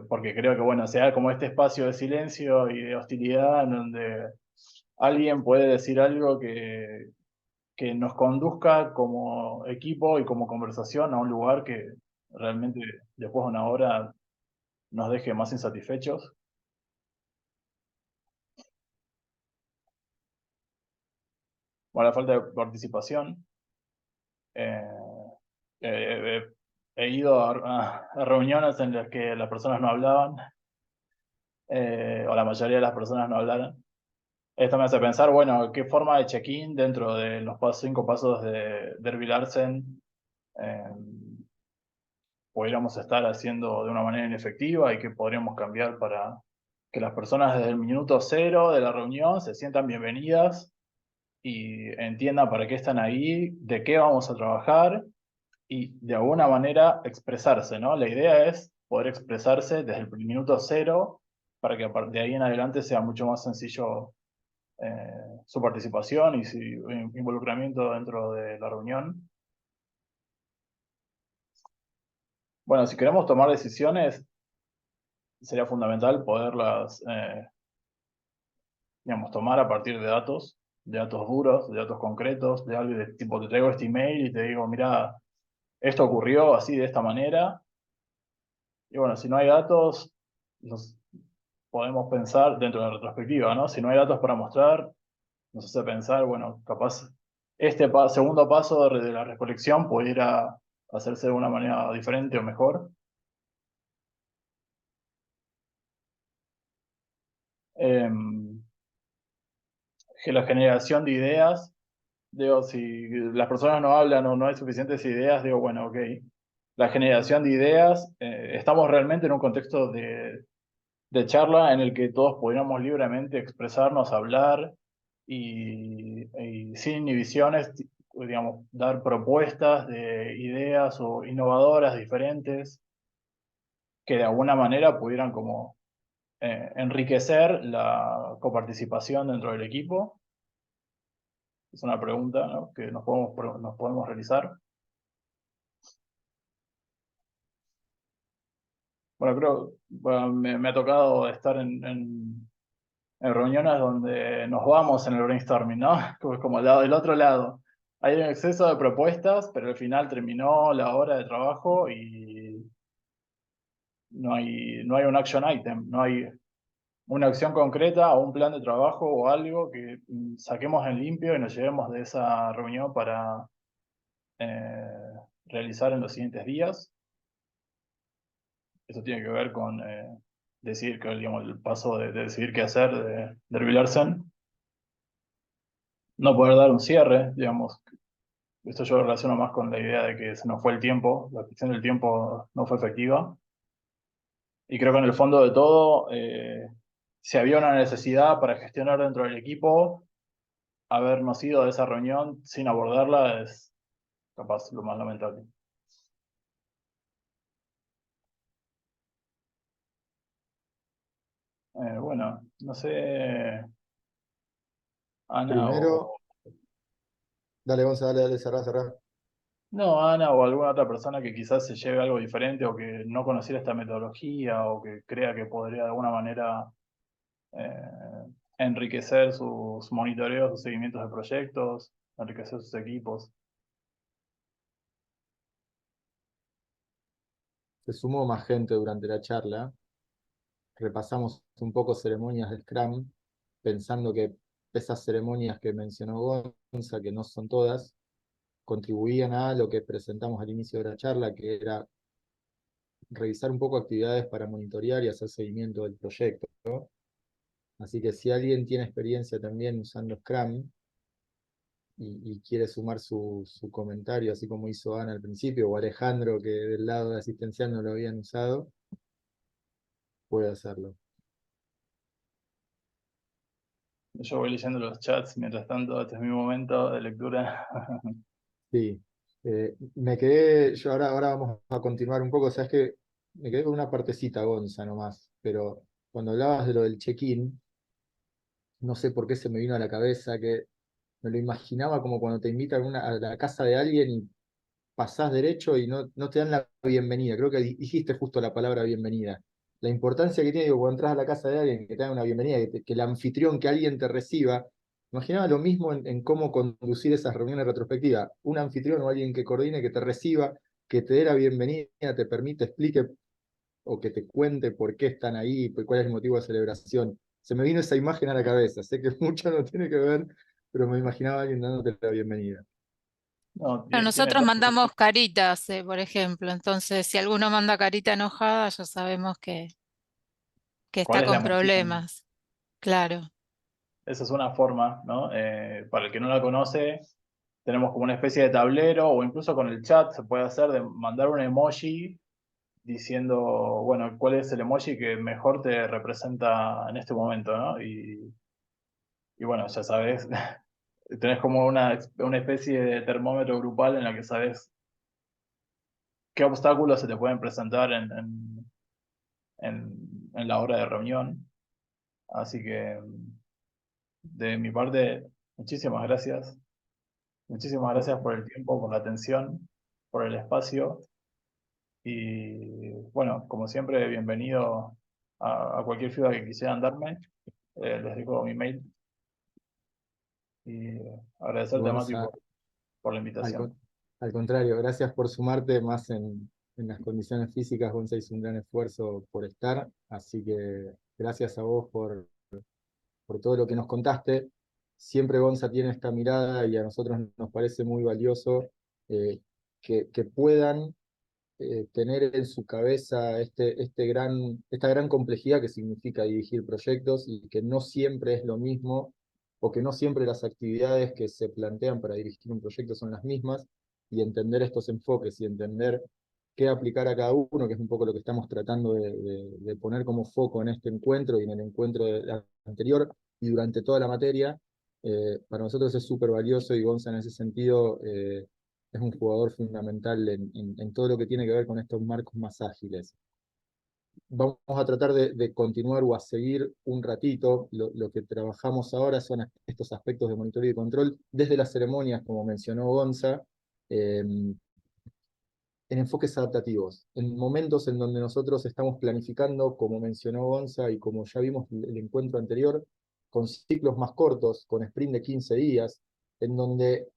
porque creo que, bueno, sea como este espacio de silencio y de hostilidad en donde alguien puede decir algo que nos conduzca como equipo y como conversación a un lugar que realmente después de 1 hora nos deje más insatisfechos. Bueno, la falta de participación. He ido a reuniones en las que las personas no hablaban, o la mayoría de las personas no hablaran. Esto me hace pensar, bueno, qué forma de check-in dentro de los 5 pasos de Derby Larsen podríamos estar haciendo de una manera inefectiva y que podríamos cambiar para que las personas desde el minuto 0 de la reunión se sientan bienvenidas y entiendan para qué están ahí, de qué vamos a trabajar y de alguna manera expresarse, ¿no? La idea es poder expresarse desde el minuto 0 para que de ahí en adelante sea mucho más sencillo su participación y su involucramiento dentro de la reunión. Bueno, si queremos tomar decisiones, sería fundamental poderlas, digamos, tomar a partir de datos duros, de datos concretos, de algo de tipo, te traigo este email y te digo, mira, esto ocurrió así de esta manera. Y bueno, si no hay datos, nos podemos pensar dentro de la retrospectiva, ¿no? Si no hay datos para mostrar, nos hace pensar, bueno, capaz este segundo paso de la recolección pudiera hacerse de una manera diferente o mejor. Que la generación de ideas, digo, si las personas no hablan o no hay suficientes ideas, digo, bueno, ok. La generación de ideas, estamos realmente en un contexto de charla en el que todos pudiéramos libremente expresarnos, hablar y sin inhibiciones, digamos, dar propuestas de ideas o innovadoras diferentes que de alguna manera pudieran como enriquecer la coparticipación dentro del equipo. Es una pregunta, ¿no?, que nos podemos realizar. Bueno, me ha tocado estar en reuniones donde nos vamos en el brainstorming, ¿no? Como el otro lado. Hay un exceso de propuestas, pero al final terminó la hora de trabajo y no hay un action item, no hay una acción concreta o un plan de trabajo o algo que saquemos en limpio y nos llevemos de esa reunión para realizar en los siguientes días. Eso tiene que ver con decidir, digamos, el paso de decidir qué hacer de Larsen. No poder dar un cierre, digamos. Esto yo lo relaciono más con la idea de que se nos fue el tiempo, la gestión del tiempo no fue efectiva. Y creo que en el fondo de todo, si había una necesidad para gestionar dentro del equipo, habernos ido de esa reunión sin abordarla es capaz lo más lamentable. Bueno, no sé, Ana Primero, dale, Gonza, dale, cerrá. No, Ana o alguna otra persona que quizás se lleve algo diferente o que no conociera esta metodología o que crea que podría de alguna manera enriquecer sus monitoreos, sus seguimientos de proyectos, enriquecer sus equipos. Se sumó más gente durante la charla. Repasamos un poco ceremonias de Scrum, pensando que esas ceremonias que mencionó Gonza, que no son todas, contribuían a lo que presentamos al inicio de la charla, que era revisar un poco actividades para monitorear y hacer seguimiento del proyecto, ¿no? Así que si alguien tiene experiencia también usando Scrum y quiere sumar su comentario, así como hizo Ana al principio, o Alejandro, que del lado de asistencial no lo habían usado, puede hacerlo. Yo voy leyendo los chats mientras tanto, este es mi momento de lectura. Sí. Me quedé, yo ahora vamos a continuar un poco, sabes que me quedé con una partecita, Gonza, nomás, pero cuando hablabas de lo del check-in, no sé por qué se me vino a la cabeza que me lo imaginaba como cuando te invitan a la casa de alguien y pasás derecho y no te dan la bienvenida. Creo que dijiste justo la palabra bienvenida. La importancia que tiene, digo, cuando entras a la casa de alguien que te dan una bienvenida, que el anfitrión, que alguien te reciba. Imaginaba lo mismo en cómo conducir esas reuniones retrospectivas. Un anfitrión o alguien que coordine, que te reciba, que te dé la bienvenida, te permite, explique o que te cuente por qué están ahí, cuál es el motivo de celebración. Se me vino esa imagen a la cabeza. Sé que mucho no tiene que ver, pero me imaginaba a alguien dándote la bienvenida. No, Pero tiene nosotros mandamos caritas, por ejemplo, entonces si alguno manda carita enojada, ya sabemos que ¿Cuál está es la con emoción? problemas. Claro. Esa es una forma, ¿no? Para el que no la conoce, tenemos como una especie de tablero o incluso con el chat se puede hacer de mandar un emoji diciendo, bueno, cuál es el emoji que mejor te representa en este momento, ¿no? Y bueno, ya sabes, tenés como una especie de termómetro grupal en la que sabes qué obstáculos se te pueden presentar en la hora de reunión. Así que, de mi parte, muchísimas gracias. Muchísimas gracias por el tiempo, por la atención, por el espacio. Y bueno, como siempre, bienvenido a cualquier feedback que quisieran darme. Les dejo mi mail. Y agradecerte, Mati, Gonza, por la Al, invitación. con- al contrario, gracias por sumarte más en las condiciones físicas. Gonza hizo un gran esfuerzo por estar, así que gracias a vos por todo lo que nos contaste. Siempre Gonza tiene esta mirada y a nosotros nos parece muy valioso que puedan tener en su cabeza esta gran complejidad que significa dirigir proyectos y que no siempre es lo mismo o que no siempre las actividades que se plantean para dirigir un proyecto son las mismas y entender estos enfoques y entender qué aplicar a cada uno, que es un poco lo que estamos tratando de poner como foco en este encuentro y en el encuentro anterior y durante toda la materia, Para nosotros es súper valioso y Gonza en ese sentido es un jugador fundamental en todo lo que tiene que ver con estos marcos más ágiles. Vamos a tratar de continuar o a seguir un ratito. Lo que trabajamos ahora son estos aspectos de monitoreo y control desde las ceremonias, como mencionó Gonza, en enfoques adaptativos, en momentos en donde nosotros estamos planificando, como mencionó Gonza y como ya vimos el encuentro anterior, con ciclos más cortos, con sprint de 15 días, en donde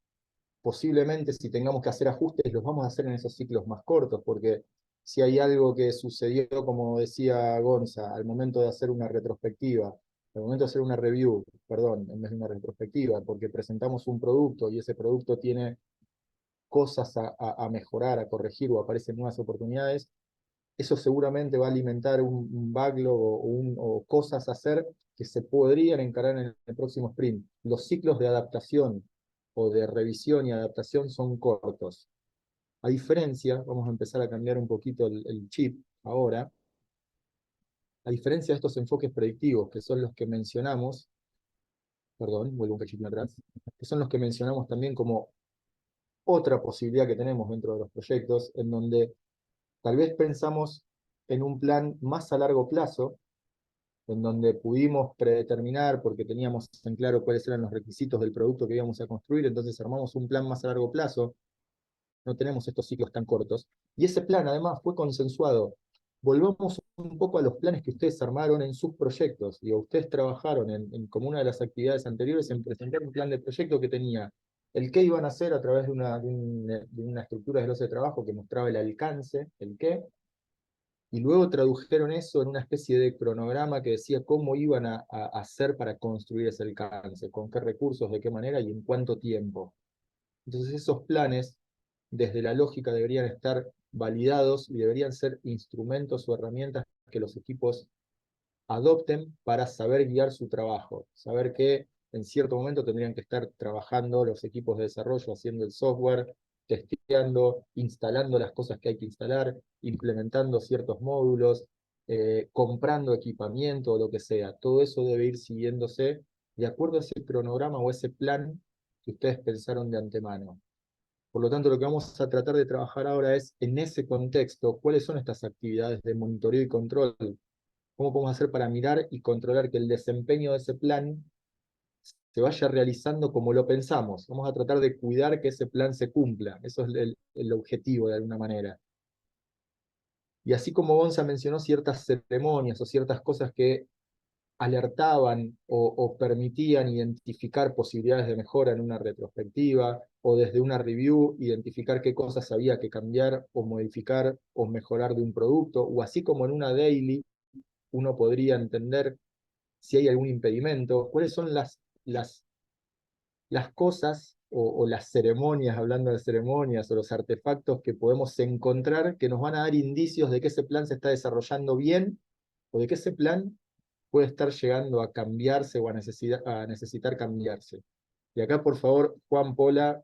posiblemente si tengamos que hacer ajustes, los vamos a hacer en esos ciclos más cortos, porque si hay algo que sucedió, como decía Gonza, al momento de hacer una retrospectiva, al momento de hacer una review, perdón, en vez de una retrospectiva, porque presentamos un producto y ese producto tiene cosas a mejorar, a corregir o aparecen nuevas oportunidades, eso seguramente va a alimentar un backlog o cosas a hacer que se podrían encarar en el próximo sprint. Los ciclos de adaptación o de revisión y adaptación son cortos. A diferencia, vamos a empezar a cambiar un poquito el chip ahora, a diferencia de estos enfoques predictivos, que son los que mencionamos, perdón, vuelvo un cachito atrás, que son los que mencionamos también como otra posibilidad que tenemos dentro de los proyectos, en donde tal vez pensamos en un plan más a largo plazo, en donde pudimos predeterminar, porque teníamos en claro cuáles eran los requisitos del producto que íbamos a construir, entonces armamos un plan más a largo plazo, no tenemos estos ciclos tan cortos, y ese plan además fue consensuado. Volvamos un poco a los planes que ustedes armaron en sus proyectos, digo, ustedes trabajaron como una de las actividades anteriores en presentar un plan de proyecto que tenía el qué iban a hacer a través de una estructura de trabajo que mostraba el alcance, el qué, y luego tradujeron eso en una especie de cronograma que decía cómo iban a hacer para construir ese alcance, con qué recursos, de qué manera y en cuánto tiempo. Entonces esos planes, desde la lógica, deberían estar validados y deberían ser instrumentos o herramientas que los equipos adopten para saber guiar su trabajo, saber que en cierto momento tendrían que estar trabajando los equipos de desarrollo, haciendo el software, testeando, instalando las cosas que hay que instalar, implementando ciertos módulos, comprando equipamiento o lo que sea. Todo eso debe ir siguiéndose de acuerdo a ese cronograma o ese plan que ustedes pensaron de antemano. Por lo tanto, lo que vamos a tratar de trabajar ahora es, en ese contexto, cuáles son estas actividades de monitoreo y control. ¿Cómo podemos hacer para mirar y controlar que el desempeño de ese plan se vaya realizando como lo pensamos? Vamos a tratar de cuidar que ese plan se cumpla. Eso es el objetivo de alguna manera. Y así como Gonza mencionó ciertas ceremonias o ciertas cosas que alertaban o permitían identificar posibilidades de mejora en una retrospectiva o desde una review, identificar qué cosas había que cambiar o modificar o mejorar de un producto, o así como en una daily uno podría entender si hay algún impedimento, cuáles son las cosas o las ceremonias, hablando de ceremonias, o los artefactos que podemos encontrar que nos van a dar indicios de que ese plan se está desarrollando bien o de que ese plan puede estar llegando a cambiarse o a necesitar cambiarse. Y acá, por favor, Juan, Pola,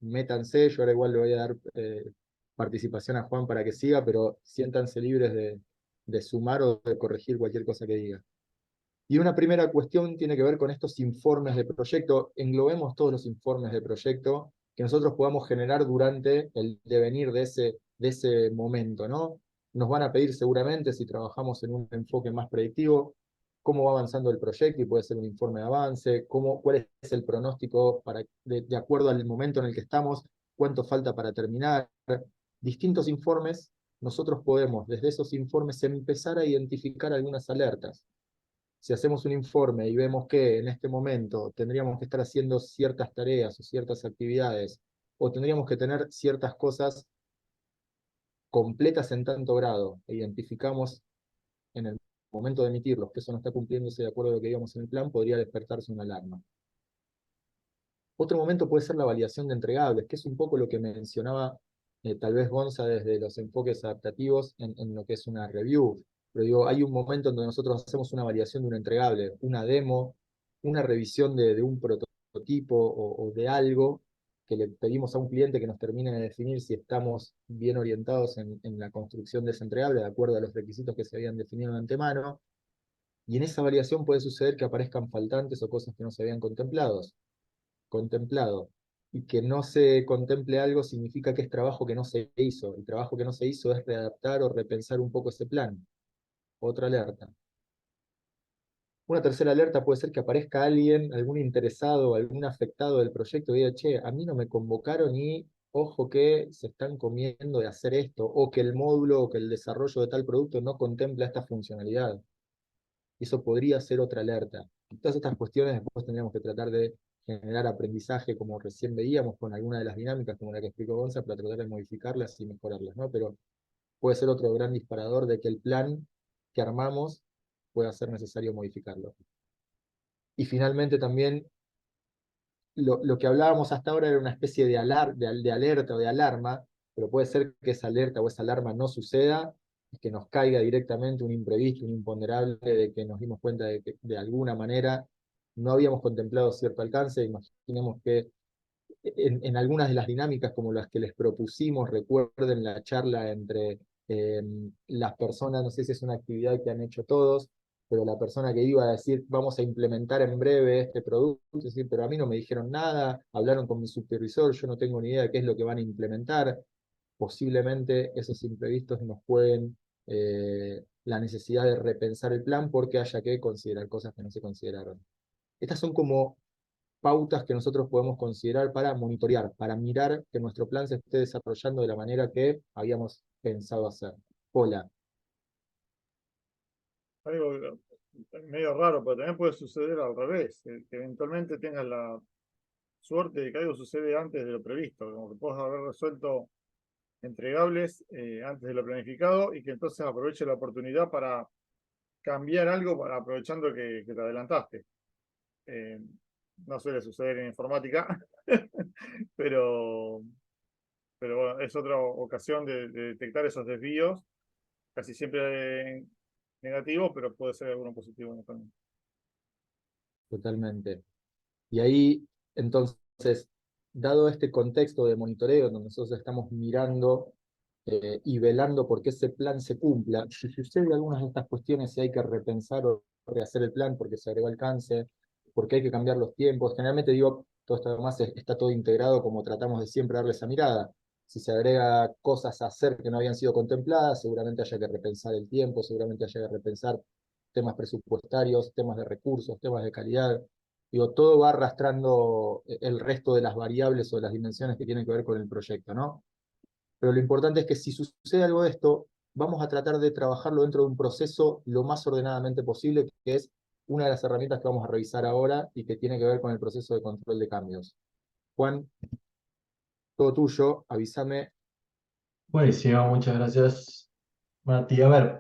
métanse, yo ahora igual le voy a dar participación a Juan para que siga, pero siéntanse libres de sumar o de corregir cualquier cosa que diga. Y una primera cuestión tiene que ver con estos informes de proyecto. Englobemos todos los informes de proyecto que nosotros podamos generar durante el devenir de ese momento, ¿no? Nos van a pedir seguramente, si trabajamos en un enfoque más predictivo, cómo va avanzando el proyecto, y puede ser un informe de avance, cuál es el pronóstico de acuerdo al momento en el que estamos, cuánto falta para terminar. Distintos informes, nosotros podemos desde esos informes empezar a identificar algunas alertas. Si hacemos un informe y vemos que en este momento tendríamos que estar haciendo ciertas tareas o ciertas actividades, o tendríamos que tener ciertas cosas completas en tanto grado, e identificamos en el momento de emitirlos que eso no está cumpliéndose de acuerdo a lo que íbamos en el plan, podría despertarse una alarma. Otro momento puede ser la validación de entregables, que es un poco lo que mencionaba tal vez Gonza desde los enfoques adaptativos en lo que es una review. Pero digo, hay un momento en donde nosotros hacemos una validación de un entregable, una demo, una revisión de un prototipo o de algo que le pedimos a un cliente que nos termine de definir si estamos bien orientados en la construcción de ese entregable, de acuerdo a los requisitos que se habían definido de antemano. Y en esa variación puede suceder que aparezcan faltantes o cosas que no se habían contemplado. Y que no se contemple algo significa que es trabajo que no se hizo. El trabajo que no se hizo es readaptar o repensar un poco ese plan. Otra alerta. Una tercera alerta puede ser que aparezca alguien, algún interesado, algún afectado del proyecto y diga, che, a mí no me convocaron y ojo que se están comiendo de hacer esto, o que el módulo o que el desarrollo de tal producto no contempla esta funcionalidad. Eso podría ser otra alerta. Y todas estas cuestiones después tendríamos que tratar de generar aprendizaje, como recién veíamos, con alguna de las dinámicas, como la que explicó Gonza, para tratar de modificarlas y mejorarlas, ¿no? Pero puede ser otro gran disparador de que el plan que armamos pueda ser necesario modificarlo. Y finalmente también lo que hablábamos hasta ahora era una especie de alerta o de alarma, pero puede ser que esa alerta o esa alarma no suceda, y que nos caiga directamente un imprevisto, un imponderable, de que nos dimos cuenta de que de alguna manera no habíamos contemplado cierto alcance. Imaginemos que en algunas de las dinámicas como las que les propusimos, recuerden la charla entre las personas, no sé si es una actividad que han hecho todos, pero la persona que iba a decir, vamos a implementar en breve este producto, es decir, pero a mí no me dijeron nada, hablaron con mi supervisor, yo no tengo ni idea de qué es lo que van a implementar. Posiblemente esos imprevistos nos jueguen la necesidad de repensar el plan porque haya que considerar cosas que no se consideraron. Estas son como pautas que nosotros podemos considerar para monitorear, para mirar que nuestro plan se esté desarrollando de la manera que habíamos pensado hacer. Hola. Algo medio raro, pero también puede suceder al revés, que eventualmente tengas la suerte de que algo sucede antes de lo previsto, como que puedas haber resuelto entregables antes de lo planificado y que entonces aproveche la oportunidad para cambiar algo aprovechando que te adelantaste. No suele suceder en informática, pero, pero bueno, es otra ocasión de detectar esos desvíos, casi siempre negativos, pero puede ser alguno positivo también. Totalmente. Y ahí, entonces, dado este contexto de monitoreo, donde nosotros estamos mirando y velando porque ese plan se cumpla, si sucede algunas de estas cuestiones, si hay que repensar o rehacer el plan porque se agregó alcance, porque hay que cambiar los tiempos, generalmente digo, todo esto además está todo integrado como tratamos de siempre darle esa mirada. Si se agrega cosas a hacer que no habían sido contempladas, seguramente haya que repensar el tiempo, seguramente haya que repensar temas presupuestarios, temas de recursos, temas de calidad. Digo, todo va arrastrando el resto de las variables o de las dimensiones que tienen que ver con el proyecto, ¿no? Pero lo importante es que si sucede algo de esto, vamos a tratar de trabajarlo dentro de un proceso lo más ordenadamente posible, que es una de las herramientas que vamos a revisar ahora y que tiene que ver con el proceso de control de cambios. Juan, todo tuyo, avísame. Buenísimo, muchas gracias, Mati. A ver,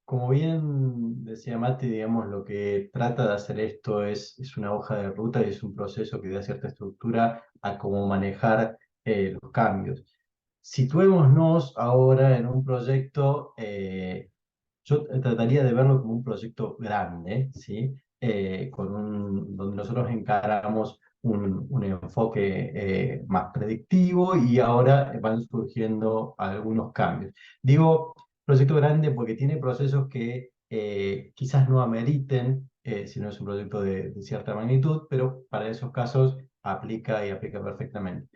como bien decía Mati, digamos, lo que trata de hacer esto es una hoja de ruta y es un proceso que da cierta estructura a cómo manejar los cambios. Situémonos ahora en un proyecto, yo trataría de verlo como un proyecto grande, ¿sí? Donde nosotros encaramos un enfoque más predictivo y ahora van surgiendo algunos cambios. Digo proyecto grande porque tiene procesos que quizás no ameriten, si no es un proyecto de cierta magnitud, pero para esos casos aplica y aplica perfectamente.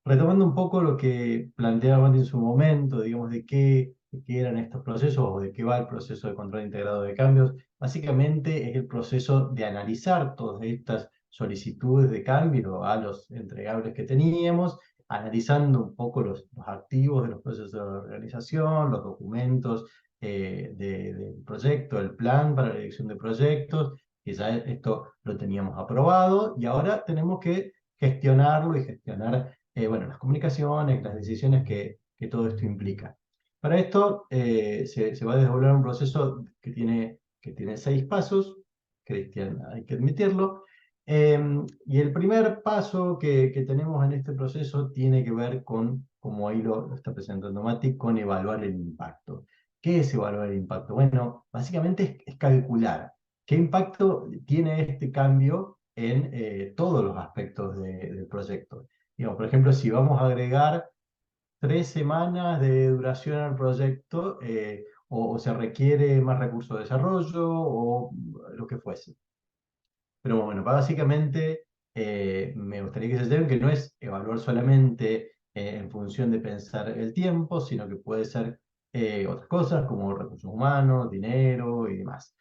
Retomando un poco lo que planteaba Mati en su momento, digamos, de qué eran estos procesos o de qué va el proceso de control integrado de cambios, básicamente es el proceso de analizar todas estas solicitudes de cambio a los entregables que teníamos, analizando un poco los activos de los procesos de organización, los documentos del proyecto, el plan para la dirección de proyectos, que ya esto lo teníamos aprobado y ahora tenemos que gestionarlo y gestionar bueno, las comunicaciones, las decisiones que todo esto implica. Para esto se va a desdoblar un proceso que tiene 6 pasos, Cristian, hay que admitirlo. Y el primer paso que tenemos en este proceso tiene que ver con, como ahí lo está presentando Mati, con evaluar el impacto. ¿Qué es evaluar el impacto? Bueno, básicamente es calcular qué impacto tiene este cambio en todos los aspectos del proyecto. Digamos, por ejemplo, si vamos a agregar 3 semanas de duración al proyecto, o se requiere más recursos de desarrollo o lo que fuese. Pero bueno, básicamente me gustaría que se sepan que no es evaluar solamente en función de pensar el tiempo, sino que puede ser otras cosas como recursos humanos, dinero y demás.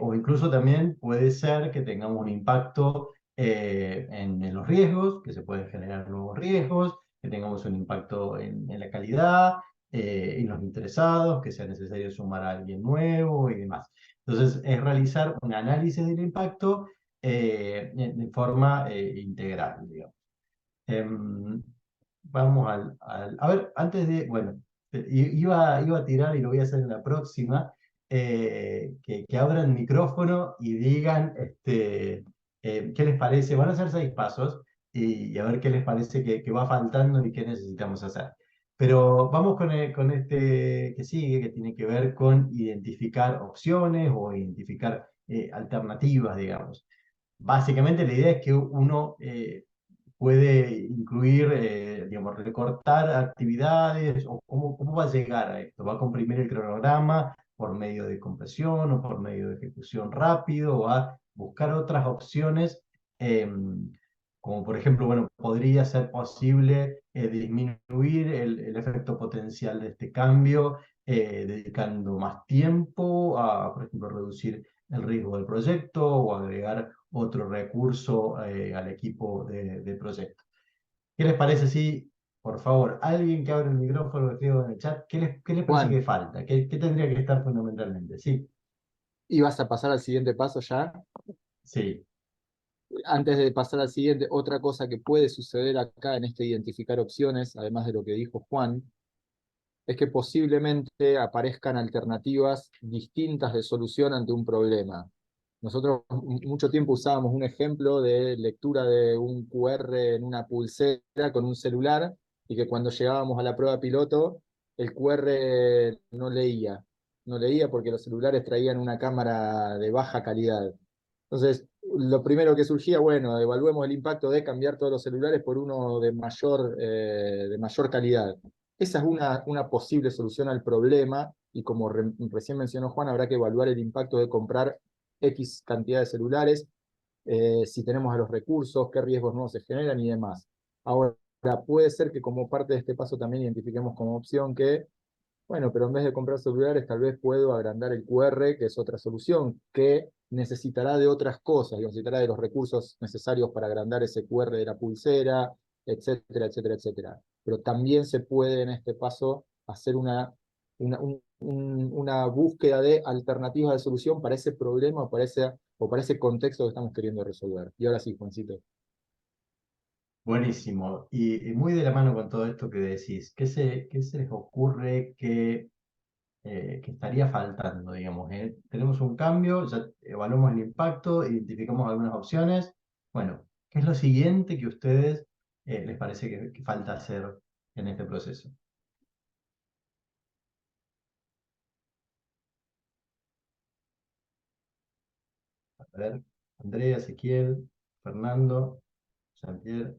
O incluso también puede ser que tengamos un impacto en los riesgos, que se pueden generar nuevos riesgos, que tengamos un impacto en la calidad, en los interesados, que sea necesario sumar a alguien nuevo y demás. Entonces, es realizar un análisis del impacto de forma integral, digamos. Vamos a ver, antes de, bueno, iba a tirar y lo voy a hacer en la próxima, que abran el micrófono y digan qué les parece. Van a hacer 6 pasos y a ver qué les parece que va faltando y qué necesitamos hacer. Pero vamos con este que sigue, que tiene que ver con identificar opciones o identificar alternativas, digamos. Básicamente la idea es que uno puede incluir, digamos, recortar actividades o cómo va a llegar a esto. ¿Va a comprimir el cronograma por medio de compresión o por medio de ejecución rápido? ¿O va a buscar otras opciones? Como por ejemplo, bueno, podría ser posible disminuir el efecto potencial de este cambio, dedicando más tiempo a, por ejemplo, reducir el riesgo del proyecto o agregar otro recurso al equipo de proyecto. ¿Qué les parece si, por favor, alguien que abra el micrófono, escriba en el chat, qué les parece Juan, que falta? ¿Qué tendría que estar fundamentalmente? Sí, ¿ibas a pasar al siguiente paso ya? sí. Antes de pasar al siguiente, otra cosa que puede suceder acá en este identificar opciones, además de lo que dijo Juan, es que posiblemente aparezcan alternativas distintas de solución ante un problema. Nosotros mucho tiempo usábamos un ejemplo de lectura de un QR en una pulsera con un celular y que cuando llegábamos a la prueba piloto, el QR no leía porque los celulares traían una cámara de baja calidad. Entonces, lo primero que surgía, bueno, evaluemos el impacto de cambiar todos los celulares por uno de mayor calidad. Esa es una posible solución al problema y como recién mencionó Juan, habrá que evaluar el impacto de comprar X cantidad de celulares, si tenemos los recursos, qué riesgos nuevos se generan y demás. Ahora, puede ser que como parte de este paso también identifiquemos como opción que, bueno, pero en vez de comprar celulares, tal vez puedo agrandar el QR, que es otra solución, que necesitará de otras cosas, necesitará de los recursos necesarios para agrandar ese QR de la pulsera, etcétera, etcétera, etcétera. Pero también se puede en este paso hacer una búsqueda de alternativas de solución para ese problema o para ese contexto que estamos queriendo resolver. Y ahora sí, Juancito. Buenísimo. Y muy de la mano con todo esto que decís, qué se les ocurre que estaría faltando, digamos? Tenemos un cambio, ya evaluamos el impacto, identificamos algunas opciones. Bueno, ¿qué es lo siguiente que a ustedes les parece que falta hacer en este proceso? A ver, Andrea, Ezequiel, Fernando, Jean-Pierre,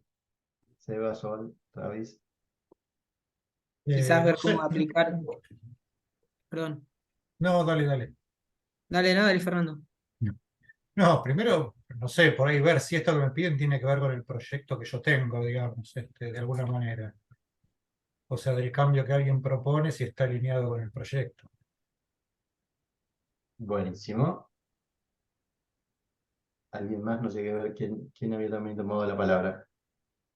Seba, Sol, Travis. Quizás ver No cómo sé. aplicar. Perdón. No, dale, dale. Dale, no, dale, Fernando. No, primero, no sé, por ahí ver si esto que me piden tiene que ver con el proyecto que yo tengo, digamos, de alguna manera. O sea, del cambio que alguien propone, si está alineado con el proyecto. Buenísimo. ¿Alguien más? No sé qué ver quién había también tomado la palabra.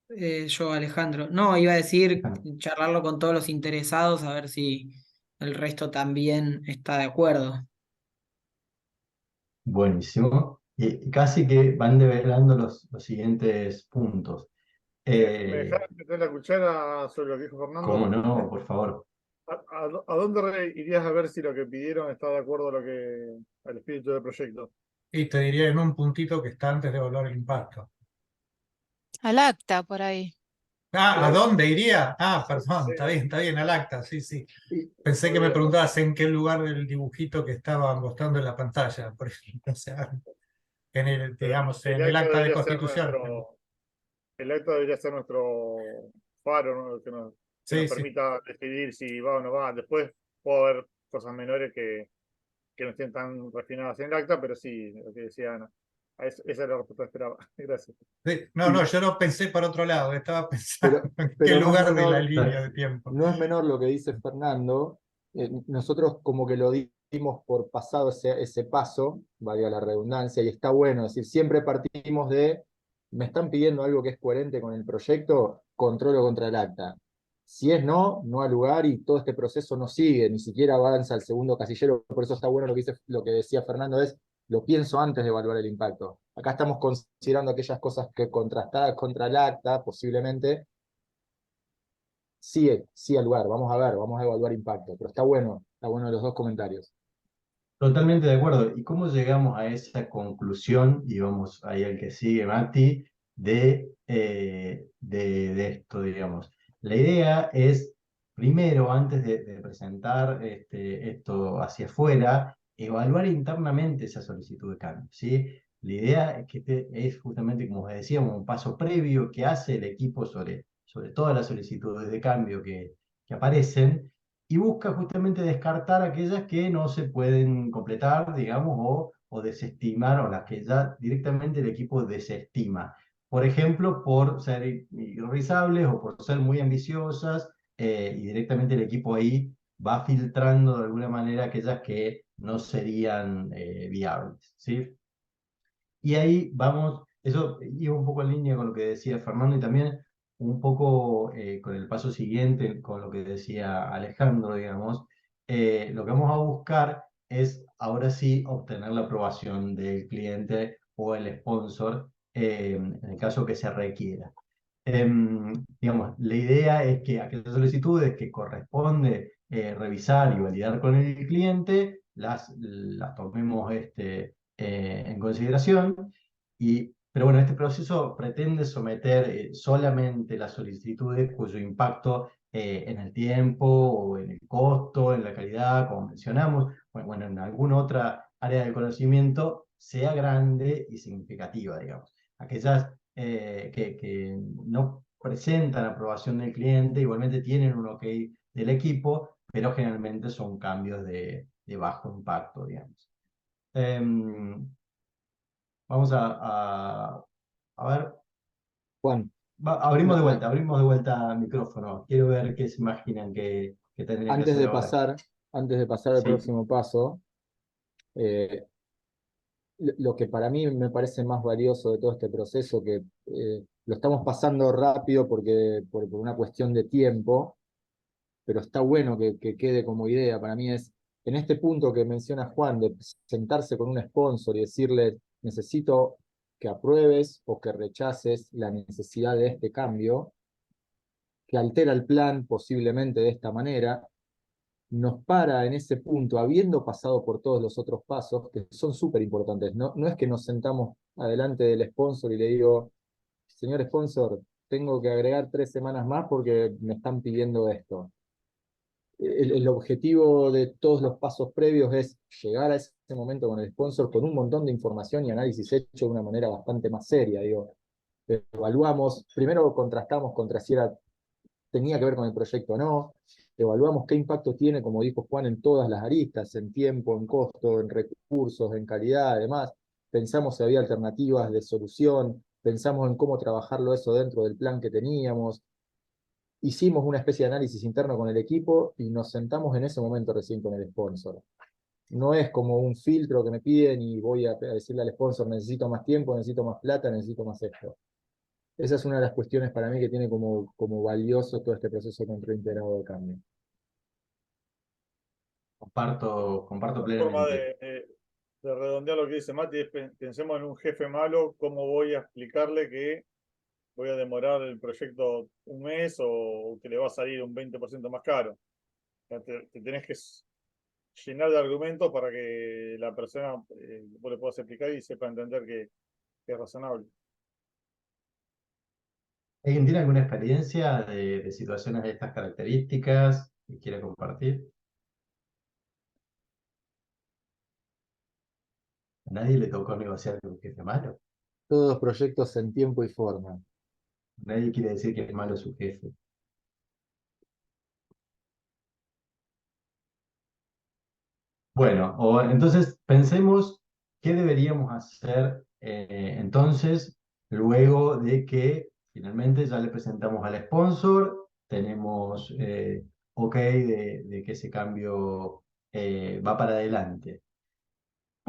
Yo, Alejandro. No, iba a decir Ah, charlarlo con todos los interesados, a ver si el resto también está de acuerdo. buenísimo. Y casi que van develando los siguientes puntos. ¿Me dejás meter la cuchara sobre lo que dijo ¿Cómo Fernando? no? Por favor. ¿A dónde irías a ver si lo que pidieron está de acuerdo a al espíritu del proyecto? Y te diría en un puntito que está antes de evaluar el impacto. Al acta por ahí. Ah, ¿a Pero, dónde iría? Ah, perdón, sí, está bien, al acta, sí, sí. Y, Pensé que muy me bien. preguntabas en qué lugar del dibujito que estaba mostrando en la pantalla, por ejemplo, o sea, en el, Pero digamos, en el el acta acta de debería ser constitución. el acta debería ser nuestro faro, ¿no? Que nos Sí, sí. permita decidir si va o no va. Después puedo haber cosas menores que no estén tan refinadas en el acta, pero sí, lo que decía Ana. Esa era la respuesta que esperaba. Gracias. Sí, no, yo no pensé para otro lado, estaba pensando Pero, en qué pero no es lugar de la menor, línea de tiempo. no es menor lo que dice Fernando. Nosotros como que lo dimos por pasado ese paso, valga la redundancia, y está bueno, es decir, siempre partimos de, me están pidiendo algo que es coherente con el proyecto, controlo contra el acta. Si es no, no al lugar y todo este proceso no sigue, ni siquiera avanza al segundo casillero, por eso está bueno lo que decía Fernando, es lo pienso antes de evaluar el impacto. Acá estamos considerando aquellas cosas que contrastadas contra el acta, posiblemente, sí al lugar, vamos a ver, vamos a evaluar impacto, pero está bueno los dos comentarios. Totalmente de acuerdo. ¿Y cómo llegamos a esa conclusión? Y vamos ahí al que sigue, Mati, de esto, digamos. La idea es, primero, antes de presentar esto hacia afuera, evaluar internamente esa solicitud de cambio, ¿sí? La idea es que es justamente, como decíamos, un paso previo que hace el equipo sobre todas las solicitudes de cambio que aparecen y busca justamente descartar aquellas que no se pueden completar, digamos, o desestimar, o las que ya directamente el equipo desestima. Por ejemplo, por ser irrealizables o por ser muy ambiciosas, y directamente el equipo ahí va filtrando de alguna manera aquellas que no serían viables, ¿sí? Y ahí vamos, eso iba un poco en línea con lo que decía Fernando y también un poco con el paso siguiente, con lo que decía Alejandro, digamos. Lo que vamos a buscar es ahora sí obtener la aprobación del cliente o el sponsor en el caso que se requiera. Digamos, la idea es que aquellas solicitudes que corresponde revisar y validar con el cliente, las tomemos en consideración. Pero bueno, este proceso pretende someter solamente las solicitudes cuyo impacto en el tiempo o en el costo, en la calidad, como mencionamos, bueno, en alguna otra área del conocimiento sea grande y significativa, digamos. Aquellas que no presentan aprobación del cliente, igualmente tienen un OK del equipo, pero generalmente son cambios de bajo impacto, digamos. Vamos a ver, Juan, abrimos de vuelta el micrófono. Quiero ver qué se imaginan que tendría que antes hacer de ahora. pasar al Sí, próximo paso, eh, lo que para mí me parece más valioso de todo este proceso, que lo estamos pasando rápido por una cuestión de tiempo, pero está bueno que quede como idea. Para mí es, en este punto que menciona Juan, de sentarse con un sponsor y decirle, necesito que apruebes o que rechaces la necesidad de este cambio, que altera el plan posiblemente de esta manera, nos para en ese punto, habiendo pasado por todos los otros pasos, que son súper importantes. No es que nos sentamos adelante del sponsor y le digo, señor sponsor, tengo que agregar 3 semanas más porque me están pidiendo esto. El objetivo de todos los pasos previos es llegar a ese momento con el sponsor con un montón de información y análisis hecho de una manera bastante más seria. Digo, evaluamos, primero contrastamos contra si tenía que ver con el proyecto o no, evaluamos qué impacto tiene, como dijo Juan, en todas las aristas, en tiempo, en costo, en recursos, en calidad, además, pensamos si había alternativas de solución, pensamos en cómo trabajarlo eso dentro del plan que teníamos, hicimos una especie de análisis interno con el equipo y nos sentamos en ese momento recién con el sponsor. No es como un filtro que me piden y voy a decirle al sponsor, necesito más tiempo, necesito más plata, necesito más esto. Esa es una de las cuestiones para mí que tiene como valioso todo este proceso de control integrado de cambio. comparto Una forma plenamente. de redondear lo que dice Mati es pensemos en un jefe malo, cómo voy a explicarle que voy a demorar el proyecto un mes o que le va a salir un 20% más caro. O sea, te tenés que llenar de argumentos para que la persona vos le puedas explicar y sepa entender que es razonable. ¿Alguien tiene alguna experiencia de situaciones de estas características que quiere compartir? ¿A nadie le tocó negociar con un jefe malo? Todos los proyectos en tiempo y forma. Nadie quiere decir que es malo su jefe. 。Bueno, entonces pensemos qué deberíamos hacer entonces luego de que finalmente ya le presentamos al sponsor, tenemos ok de que ese cambio va para adelante.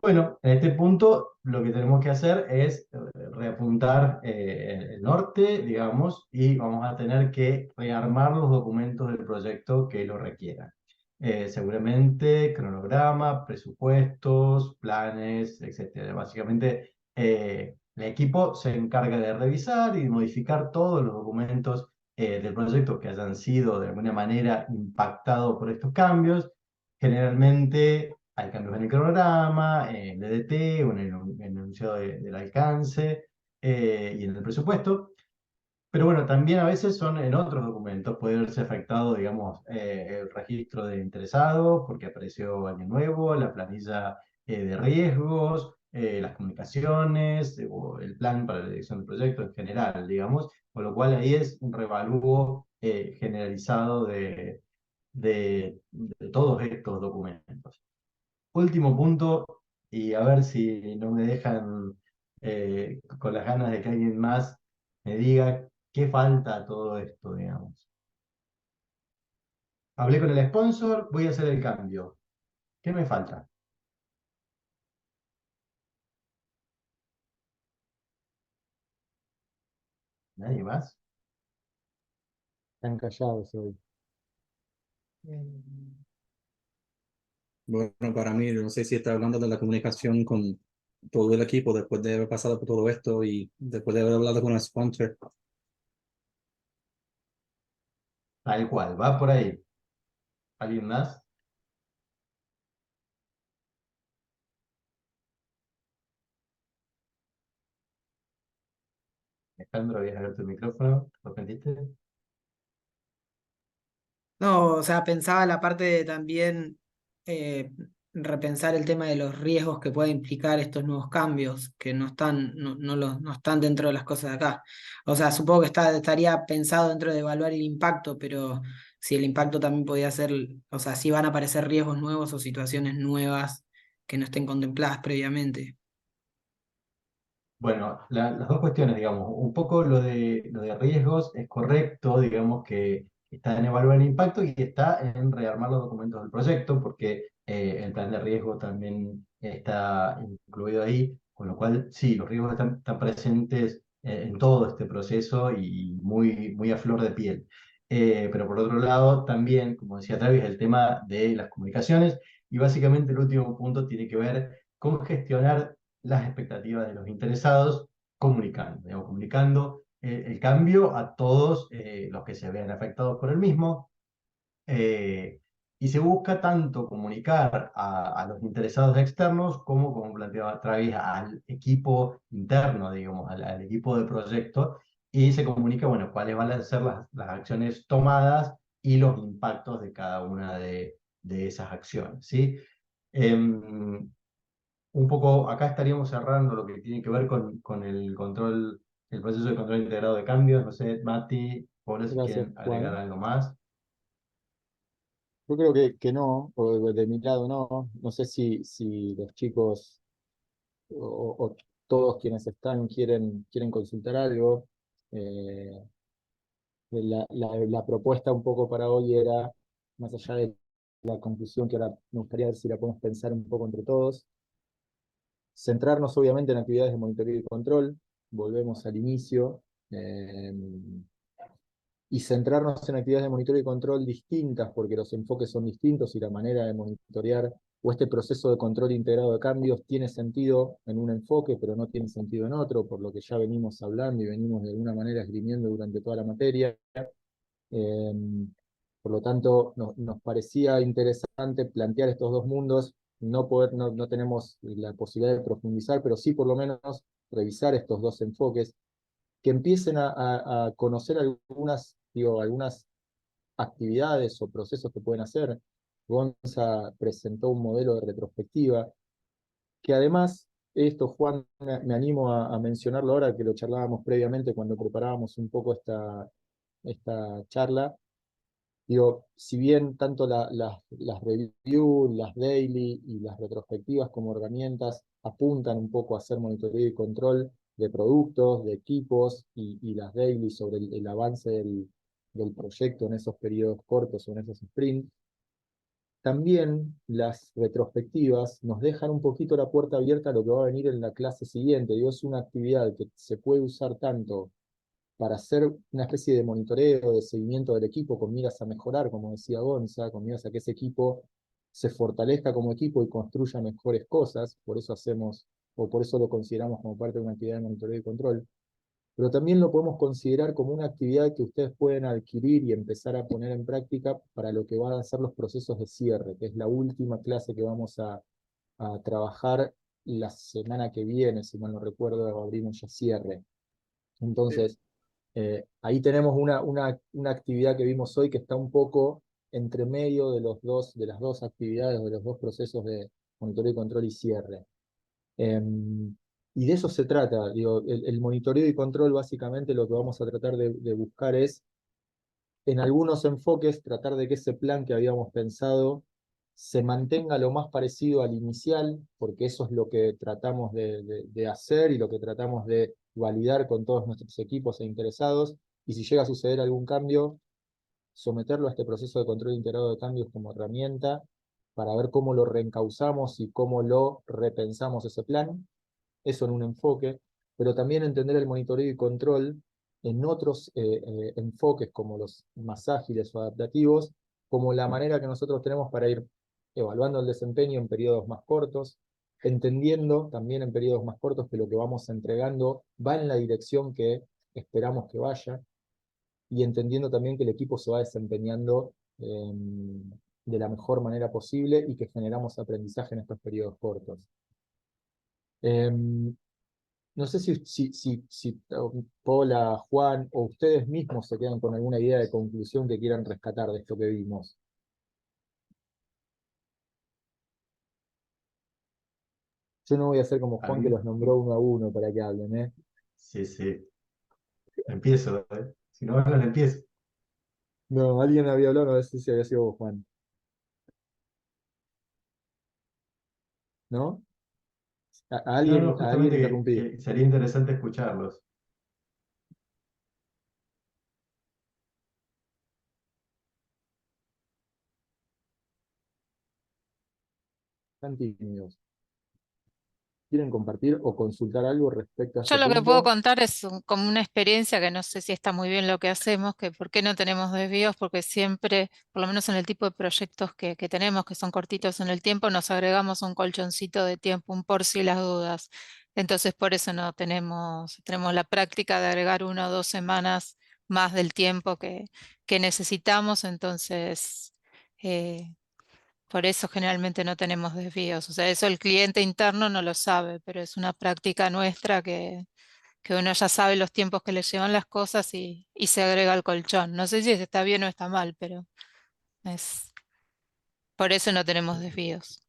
Bueno, en este punto lo que tenemos que hacer es reapuntar el norte, digamos, y vamos a tener que rearmar los documentos del proyecto que lo requieran. Seguramente cronograma, presupuestos, planes, etcétera. Básicamente, el equipo se encarga de revisar y modificar todos los documentos del proyecto que hayan sido de alguna manera impactados por estos cambios. Generalmente hay cambios en el cronograma, en el DDT o en el enunciado del alcance y en el presupuesto. Pero bueno, también a veces son en otros documentos, puede verse afectado, digamos, el registro de interesados porque apareció alguien nuevo, la planilla de riesgos, las comunicaciones o el plan para la dirección del proyecto en general, digamos, con lo cual ahí es un revalúo generalizado de todos estos documentos. Último punto, y a ver si no me dejan con las ganas de que alguien más me diga qué falta a todo esto, digamos. Hablé con el sponsor, voy a hacer el cambio. ¿Qué me falta? ¿Nadie más? Están callados hoy. Bueno, para mí, no sé si está hablando de la comunicación con todo el equipo después de haber pasado por todo esto y después de haber hablado con el sponsor. Tal cual, va por ahí. ¿Alguien más? Alejandro, habías abierto el micrófono, ¿lo sentiste? No, o sea, pensaba la parte de también eh, repensar el tema de los riesgos que puede implicar estos nuevos cambios, que no están, no están dentro de las cosas de acá. O sea, supongo que estaría pensado dentro de evaluar el impacto, pero si el impacto también podía ser, o sea, si van a aparecer riesgos nuevos o situaciones nuevas que no estén contempladas previamente. Bueno, las dos cuestiones, digamos, un poco lo de riesgos es correcto, digamos que está en evaluar el impacto y está en rearmar los documentos del proyecto, porque el plan de riesgo también está incluido ahí, con lo cual sí, los riesgos están presentes en todo este proceso y muy, muy a flor de piel. Pero por otro lado, también, como decía Travis, el tema de las comunicaciones y básicamente el último punto tiene que ver con gestionar las expectativas de los interesados, comunicando, digamos, comunicando el cambio a todos los que se vean afectados por el mismo. Y se busca tanto comunicar a los interesados externos como planteaba Travis, al equipo interno, digamos, al equipo de proyecto, y se comunica, bueno, cuáles van a ser las acciones tomadas y los impactos de cada una de esas acciones, ¿sí? Em, un poco, acá estaríamos cerrando lo que tiene que ver con el control, el proceso de control integrado de cambios. No sé, Mati, Paula, si Gracias, quieren agregar Juan. algo más. Yo creo que no, o de mi lado no. No sé si los chicos o todos quienes están quieren consultar algo. Eh, la propuesta un poco para hoy era, más allá de la conclusión que ahora me gustaría ver si la podemos pensar un poco entre todos, centrarnos obviamente en actividades de monitoreo y control, volvemos al inicio, y centrarnos en actividades de monitoreo y control distintas, porque los enfoques son distintos y la manera de monitorear o este proceso de control integrado de cambios tiene sentido en un enfoque, pero no tiene sentido en otro, por lo que ya venimos hablando y venimos de alguna manera esgrimiendo durante toda la materia. Eh, por lo tanto, nos parecía interesante plantear estos dos mundos. No tenemos la posibilidad de profundizar, pero sí por lo menos revisar estos dos enfoques, que empiecen a conocer algunas actividades o procesos que pueden hacer. Gonza presentó un modelo de retrospectiva, que además, esto Juan, me animo a mencionarlo ahora, que lo charlábamos previamente cuando preparábamos un poco esta charla. Digo, si bien tanto las reviews, las daily y las retrospectivas como herramientas apuntan un poco a hacer monitoreo y control de productos, de equipos y las daily sobre el avance del proyecto en esos periodos cortos o en esos sprints, también las retrospectivas nos dejan un poquito la puerta abierta a lo que va a venir en la clase siguiente. Digo, es una actividad que se puede usar tanto para hacer una especie de monitoreo, de seguimiento del equipo con miras a mejorar, como decía Gonza, con miras a que ese equipo se fortalezca como equipo y construya mejores cosas, por eso hacemos, o por eso lo consideramos como parte de una actividad de monitoreo y control, pero también lo podemos considerar como una actividad que ustedes pueden adquirir y empezar a poner en práctica para lo que van a ser los procesos de cierre, que es la última clase que vamos a trabajar la semana que viene, si mal no recuerdo, abrimos ya cierre. Entonces, ahí tenemos una actividad que vimos hoy que está un poco entre medio de las dos actividades, de los dos procesos de monitoreo y control y cierre. Y de eso se trata, digo, el monitoreo y control básicamente lo que vamos a tratar de buscar es, en algunos enfoques, tratar de que ese plan que habíamos pensado se mantenga lo más parecido al inicial, porque eso es lo que tratamos de hacer y lo que tratamos de validar con todos nuestros equipos e interesados, y si llega a suceder algún cambio, someterlo a este proceso de control integrado de cambios como herramienta para ver cómo lo reencauzamos y cómo lo repensamos ese plan, eso en un enfoque, pero también entender el monitoreo y control en otros enfoques como los más ágiles o adaptativos, como la manera que nosotros tenemos para ir evaluando el desempeño en periodos más cortos, entendiendo también en periodos más cortos que lo que vamos entregando va en la dirección que esperamos que vaya, y entendiendo también que el equipo se va desempeñando de la mejor manera posible y que generamos aprendizaje en estos periodos cortos. No sé si Paula, Juan o ustedes mismos se quedan con alguna idea de conclusión que quieran rescatar de esto que vimos. Yo no voy a hacer como A Juan que mí, los nombró uno a uno para que hablen, ¿eh? sí, sí. Empiezo, ¿eh? Si no hablan, empiezo. No, alguien había hablado, no sé si había sido vos, Juan. ¿No? A No, alguien justamente interrumpí. que sería interesante escucharlos. Están tímidos. ¿Quieren compartir o consultar algo respecto a Yo este lo que puedo punto? contar es como una experiencia que no sé si está muy bien lo que hacemos, que por qué no tenemos desvíos, porque siempre, por lo menos en el tipo de proyectos que tenemos, que son cortitos en el tiempo, nos agregamos un colchoncito de tiempo, un por si las dudas. Entonces por eso no tenemos la práctica de agregar 1 o 2 semanas más del tiempo que necesitamos, entonces por eso generalmente no tenemos desvíos. O sea, eso el cliente interno no lo sabe, pero es una práctica nuestra que uno ya sabe los tiempos que le llevan las cosas y se agrega al colchón. No sé si está bien o está mal, pero es por eso no tenemos desvíos.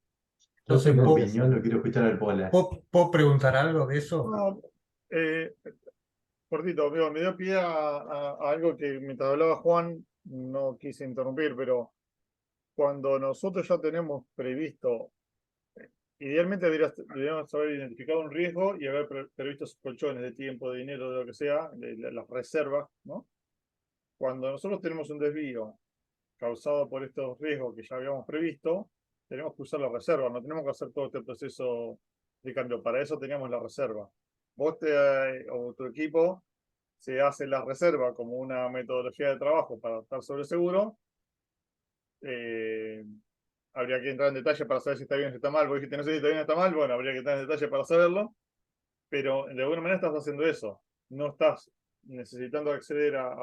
Yo Entonces, tengo Gracias. opinión, lo quiero escuchar al Pola. ¿puedo preguntar algo de eso? No, eh, cortito, amigo, me dio pie a algo que mientras hablaba Juan no quise interrumpir, pero cuando nosotros ya tenemos previsto, idealmente deberíamos haber identificado un riesgo y haber previsto sus colchones de tiempo, de dinero, de lo que sea, de las reservas, ¿no? Cuando nosotros tenemos un desvío causado por estos riesgos que ya habíamos previsto, tenemos que usar la reserva, no tenemos que hacer todo este proceso de cambio. Para eso teníamos la reserva. Vos o tu equipo se hace la reserva como una metodología de trabajo para estar sobre seguro. Habría que entrar en detalle para saber si está bien o si está mal. Vos dijiste, no sé si está bien o está mal, bueno, habría que entrar en detalle para saberlo, pero de alguna manera estás haciendo eso. No estás necesitando acceder a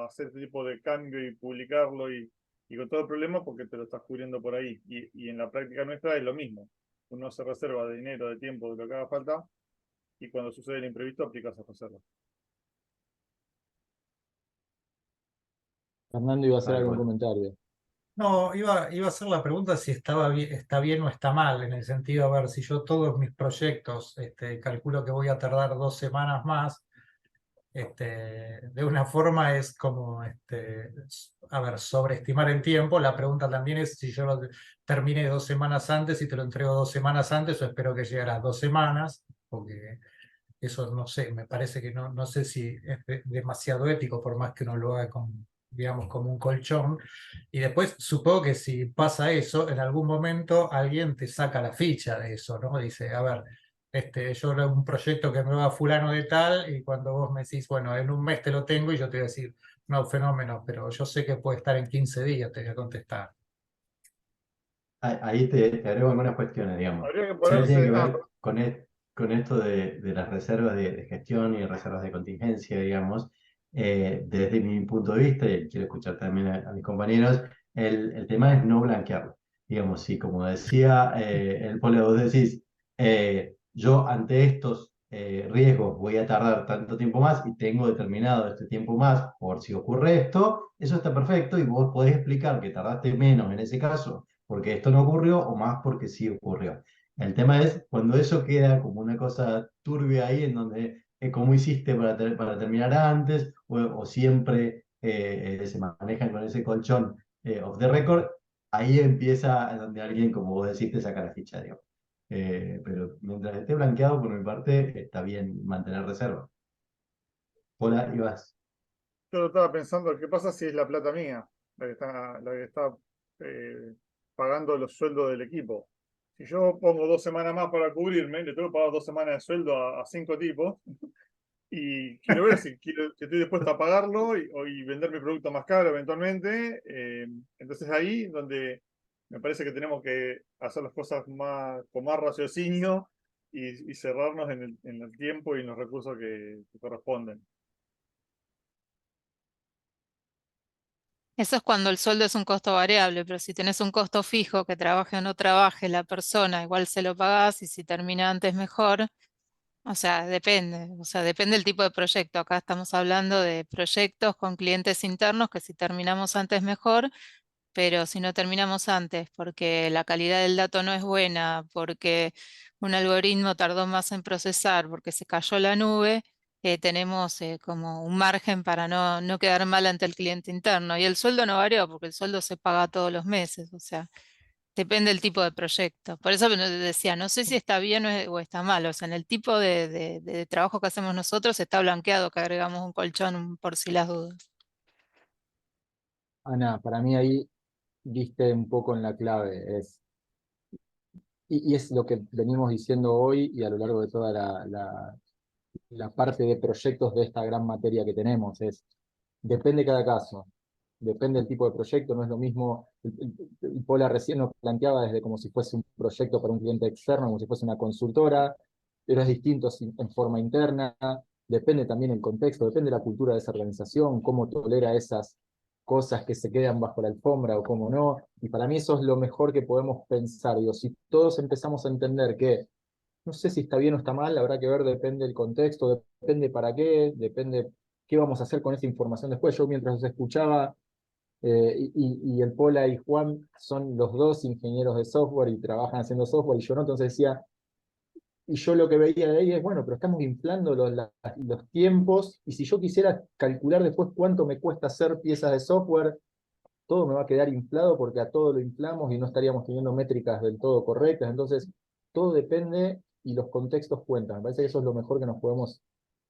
hacer este tipo de cambio y publicarlo y con todo el problema porque te lo estás cubriendo por ahí. Y en la práctica nuestra es lo mismo. Uno se reserva de dinero, de tiempo, de lo que haga falta, y cuando sucede el imprevisto aplica esa reserva. Fernando iba a hacer Tal algún cual. comentario. No, iba a hacer la pregunta si está bien o está mal, en el sentido, a ver, si yo todos mis proyectos calculo que voy a tardar 2 semanas más, de una forma es como a ver, sobreestimar el tiempo. La pregunta también es si yo lo termine 2 semanas antes y te lo entrego 2 semanas antes o espero que llegue a las 2 semanas, porque eso no sé, me parece que no sé si es demasiado ético por más que uno lo haga con, digamos, como un colchón. Y después supongo que si pasa eso, en algún momento alguien te saca la ficha de eso, ¿no? Dice, a ver, yo hago un proyecto que me va a fulano de tal y cuando vos me decís, bueno, en un mes te lo tengo y yo te voy a decir, no, fenómeno, pero yo sé que puede estar en 15 días, te voy a contestar. Ahí te agrego algunas cuestiones, digamos. Habría que Una tiene que ponerse. ver con esto de las reservas de gestión y reservas de contingencia, digamos. Desde mi punto de vista, y quiero escuchar también a mis compañeros, el tema es no blanquearlo. Digamos, si como decía el Polo, vos decís, yo ante estos riesgos voy a tardar tanto tiempo más y tengo determinado este tiempo más por si ocurre esto, eso está perfecto y vos podés explicar que tardaste menos en ese caso porque esto no ocurrió o más porque sí ocurrió. El tema es cuando eso queda como una cosa turbia ahí en donde, ¿cómo hiciste para terminar antes? O siempre se manejan con ese colchón off the record, ahí empieza donde alguien, como vos decís, te saca la ficha, digamos. Pero mientras esté blanqueado, por mi parte, está bien mantener reserva. Hola, Ibas. Yo lo estaba pensando, ¿qué pasa si es la plata mía la que está pagando los sueldos del equipo? Si yo pongo 2 semanas más para cubrirme, le tengo que pagar 2 semanas de sueldo a 5 tipos y quiero ver si estoy dispuesto a pagarlo y vender mi producto más caro eventualmente. Entonces ahí donde me parece que tenemos que hacer las cosas con más raciocinio y cerrarnos en el tiempo y en los recursos que corresponden. Eso es cuando el sueldo es un costo variable, pero si tenés un costo fijo, que trabaje o no trabaje la persona, igual se lo pagás y si termina antes mejor. O sea, depende del tipo de proyecto. Acá estamos hablando de proyectos con clientes internos que si terminamos antes mejor, pero si no terminamos antes porque la calidad del dato no es buena, porque un algoritmo tardó más en procesar, porque se cayó la nube, tenemos como un margen para no quedar mal ante el cliente interno. Y el sueldo no varió porque el sueldo se paga todos los meses, o sea, depende del tipo de proyecto. Por eso decía, no sé si está bien o está mal. O sea, en el tipo de trabajo que hacemos nosotros está blanqueado que agregamos un colchón por si las dudas. Ana, para mí ahí diste un poco en la clave. Y es lo que venimos diciendo hoy y a lo largo de toda la parte de proyectos de esta gran materia que tenemos. Depende cada caso, depende del tipo de proyecto, no es lo mismo. Pola recién nos planteaba desde como si fuese un proyecto para un cliente externo, como si fuese una consultora, pero es distinto en forma interna, depende también el contexto, depende de la cultura de esa organización, cómo tolera esas cosas que se quedan bajo la alfombra o cómo no, y para mí eso es lo mejor que podemos pensar. Digo, si todos empezamos a entender que no sé si está bien o está mal, habrá que ver, depende del contexto, depende para qué, depende qué vamos a hacer con esa información después. Yo mientras los escuchaba, y el Pola y Juan son los dos ingenieros de software y trabajan haciendo software, y yo no, entonces decía, y yo lo que veía de ahí es, bueno, pero estamos inflando los tiempos, y si yo quisiera calcular después cuánto me cuesta hacer piezas de software, todo me va a quedar inflado porque a todo lo inflamos y no estaríamos teniendo métricas del todo correctas. Entonces, todo depende y los contextos cuentan. Me parece que eso es lo mejor que nos podemos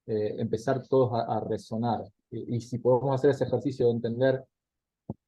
empezar todos a resonar. Y si podemos hacer ese ejercicio de entender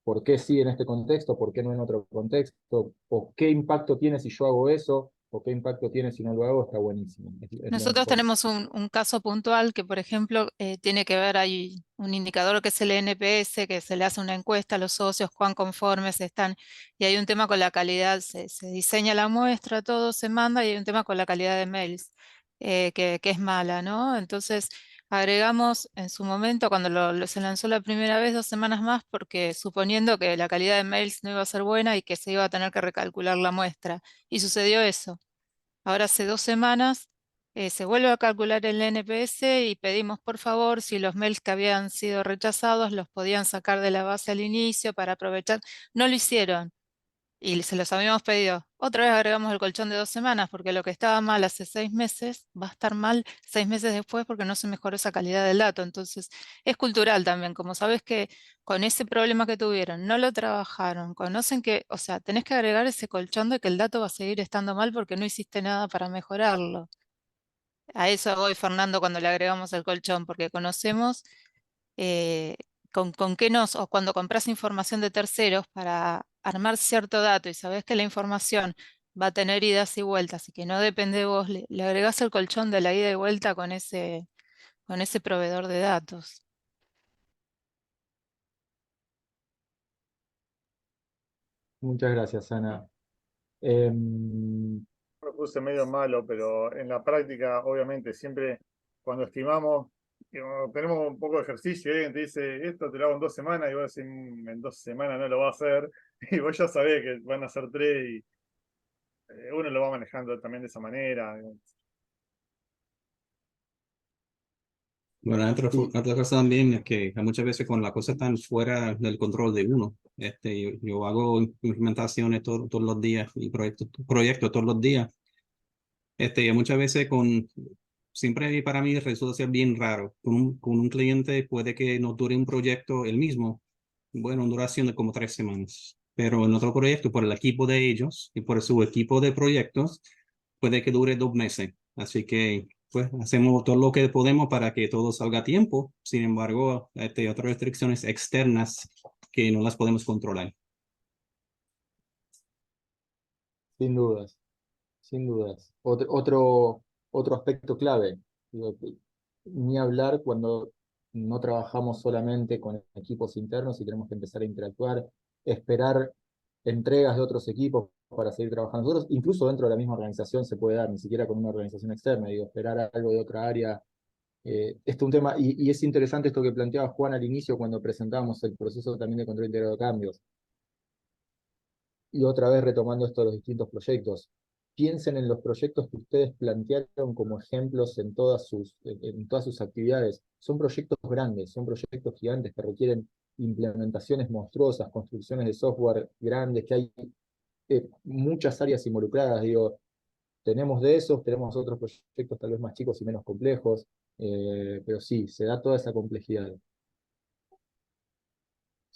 por qué sí en este contexto, por qué no en otro contexto, o qué impacto tiene si yo hago eso, o qué impacto tiene si no lo hago, está buenísimo. Es lo Nosotros mejor. tenemos un caso puntual que, por ejemplo, tiene que ver, hay un indicador que es el NPS, que se le hace una encuesta a los socios, cuán conformes están, y hay un tema con la calidad, se diseña la muestra, todo se manda, y hay un tema con la calidad de mails, que es mala, ¿no? Entonces, agregamos en su momento, cuando se lanzó la primera vez, 2 semanas más, porque suponiendo que la calidad de mails no iba a ser buena y que se iba a tener que recalcular la muestra, y sucedió eso. Ahora hace 2 semanas se vuelve a calcular el NPS y pedimos por favor si los mails que habían sido rechazados los podían sacar de la base al inicio para aprovechar. No lo hicieron. y se los habíamos pedido. Otra vez agregamos el colchón de 2 semanas, porque lo que estaba mal hace 6 meses va a estar mal 6 meses después porque no se mejoró esa calidad del dato. Entonces, es cultural también, como sabes que con ese problema que tuvieron, no lo trabajaron, conocen que, o sea, tenés que agregar ese colchón de que el dato va a seguir estando mal porque no hiciste nada para mejorarlo. A eso voy, Fernando, cuando le agregamos el colchón, porque conocemos eh, con qué o cuando compras información de terceros para armar cierto dato y sabes que la información va a tener idas y vueltas y que no depende de vos, le agregás el colchón de la ida y vuelta con ese proveedor de datos. Muchas gracias, Ana. Em, Me puse medio malo, pero en la práctica, obviamente, siempre cuando estimamos, tenemos un poco de ejercicio y alguien te dice, esto te lo hago en 2 semanas, y vos decís, en 2 semanas no lo va a hacer", y vos ya sabés que van a ser 3, y uno lo va manejando también de esa manera. Bueno, sí, otra cosa también es que muchas veces cuando las cosas están fuera del control de uno, yo hago implementaciones todos los días y proyectos todos los días. Y muchas veces siempre para mí resulta ser bien raro. Con un cliente puede que no dure un proyecto el mismo, bueno, duración de como 3 semanas. Pero en otro proyecto, por el equipo de ellos y por su equipo de proyectos, puede que dure 2 meses. Así que, pues, hacemos todo lo que podemos para que todo salga a tiempo. Sin embargo, otras restricciones externas que no las podemos controlar. sin dudas, sin dudas. Otro aspecto clave, digo, ni hablar cuando no trabajamos solamente con equipos internos y tenemos que empezar a interactuar, esperar entregas de otros equipos para seguir trabajando nosotros, incluso dentro de la misma organización se puede dar, ni siquiera con una organización externa, digo, esperar algo de otra área. Este es un tema, y es interesante esto que planteaba Juan al inicio cuando presentábamos el proceso también de control integrado de cambios. Y otra vez retomando esto de los distintos proyectos, piensen en los proyectos que ustedes plantearon como ejemplos en todas sus actividades. Son proyectos grandes, son proyectos gigantes que requieren implementaciones monstruosas, construcciones de software grandes, que hay muchas áreas involucradas. Digo, tenemos de esos, tenemos otros proyectos tal vez más chicos y menos complejos, pero sí, se da toda esa complejidad.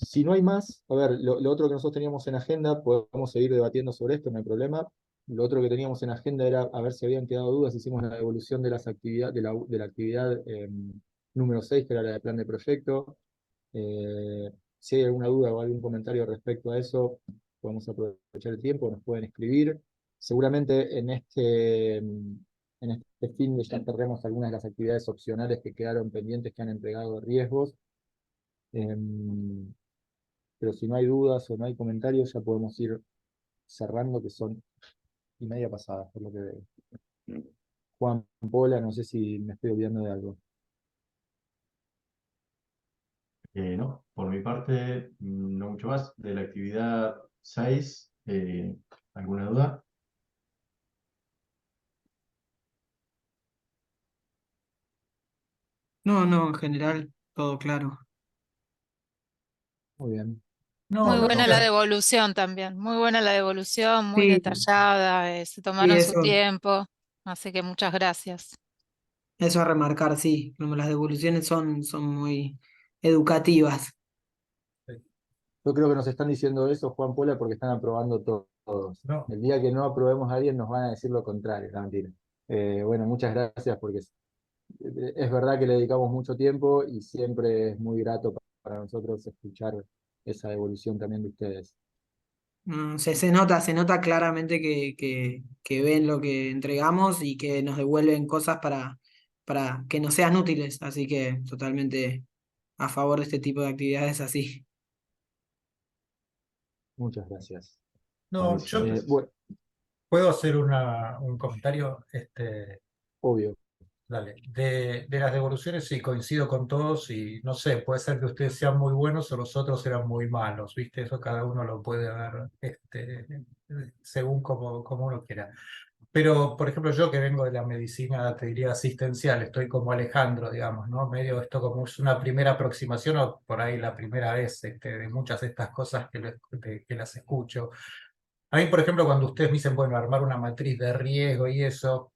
Si no hay más, a ver, lo otro que nosotros teníamos en agenda, podemos seguir debatiendo sobre esto, no hay problema. Lo otro que teníamos en agenda era a ver si habían quedado dudas, hicimos la devolución de las actividades, de la actividad número 6, que era la de plan de proyecto. Si hay alguna duda o algún comentario respecto a eso, podemos aprovechar el tiempo, nos pueden escribir. Seguramente en este fin de ya cerremos algunas de las actividades opcionales que quedaron pendientes, que han entregado riesgos. Pero si no hay dudas o no hay comentarios, ya podemos ir cerrando, que son 1:30 pasadas, por lo que veo. Juan Pola, no sé si me estoy olvidando de algo. No, por mi parte, no mucho más. De la actividad 6, ¿alguna duda? No, no, en general, todo claro. Muy bien. No, Muy Bueno, buena la entonces, devolución también, muy buena la devolución, muy Sí, detallada, se sí, tomaron su eso. tiempo, así que muchas gracias. Eso a remarcar, sí, como las devoluciones son muy educativas. yo creo que nos están diciendo eso, Juan Pola, porque están aprobando todos. no. El día que no aprobemos a alguien nos van a decir lo contrario, no, mentira. Bueno, muchas gracias porque es verdad que le dedicamos mucho tiempo y siempre es muy grato para nosotros escuchar esa devolución también de ustedes. Se nota claramente que ven lo que entregamos y que nos devuelven cosas para que nos sean útiles. Así que totalmente a favor de este tipo de actividades así. Muchas gracias. No, yo Bueno, puedo hacer un comentario. obvio. Dale. De las devoluciones sí coincido con todos y no sé, puede ser que ustedes sean muy buenos o los otros eran muy malos, ¿viste? Eso cada uno lo puede ver según como uno quiera. Pero, por ejemplo, yo que vengo de la medicina, te diría asistencial, estoy como Alejandro, digamos, ¿no? Medio esto como es una primera aproximación o por ahí la primera vez de muchas de estas cosas que las escucho. A mí, por ejemplo, cuando ustedes me dicen, bueno, armar una matriz de riesgo y eso,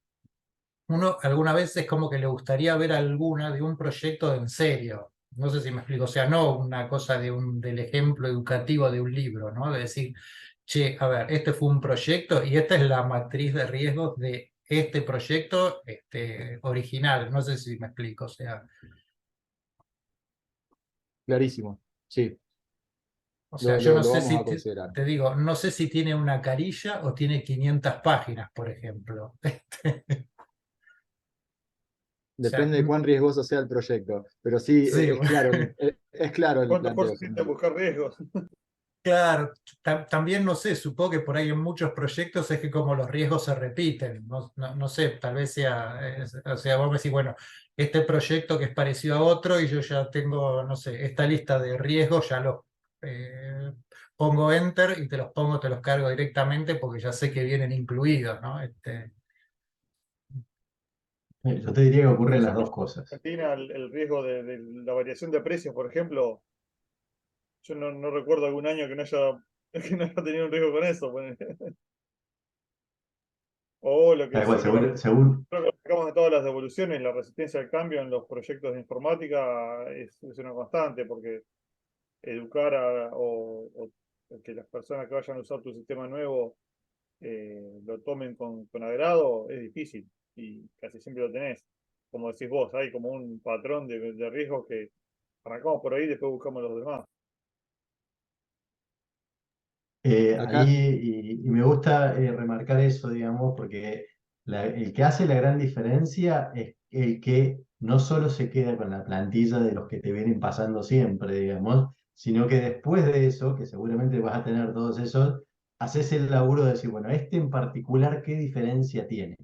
uno alguna vez es como que le gustaría ver alguna de un proyecto en serio. No sé si me explico, o sea, no una cosa del ejemplo educativo de un libro, ¿no? De decir, che, a ver, este fue un proyecto y esta es la matriz de riesgos de este proyecto original. No sé si me explico, o sea, Clarísimo, sí, yo no lo sé vamos si, a considerar. te digo, no sé si tiene una carilla o tiene 500 páginas, por ejemplo. O sea, Depende de cuán riesgoso sea el proyecto, pero sí, sí, es claro el ¿Cuánto planteo. esfuerzo hiciste en buscar riesgos? claro, también no sé, supongo que por ahí en muchos proyectos es que como los riesgos se repiten, no sé, tal vez sea, o sea, vos me decís, bueno, este proyecto que es parecido a otro y yo ya tengo, no sé, esta lista de riesgos, ya los pongo enter y te los cargo directamente porque ya sé que vienen incluidos, ¿no? Yo te diría que Por ocurren las ejemplo, dos cosas. Argentina, el riesgo de la variación de precios, por ejemplo, yo no recuerdo algún año que no haya, que no haya tenido un riesgo con eso. Ponele. O lo que Tal cual, siempre creo que sacamos de todas las devoluciones, la resistencia al cambio en los proyectos de informática es una constante, porque educar o que las personas que vayan a usar tu sistema nuevo lo tomen con agrado es difícil y casi siempre lo tenés. Como decís vos, hay como un patrón de riesgos que arrancamos por ahí y después buscamos los demás. Acá, Ahí, y me gusta remarcar eso, digamos, porque el que hace la gran diferencia es el que no solo se queda con la plantilla de los que te vienen pasando siempre, digamos, sino que después de eso, que seguramente vas a tener todos esos, haces el laburo de decir, bueno, este en particular, ¿qué diferencia tiene?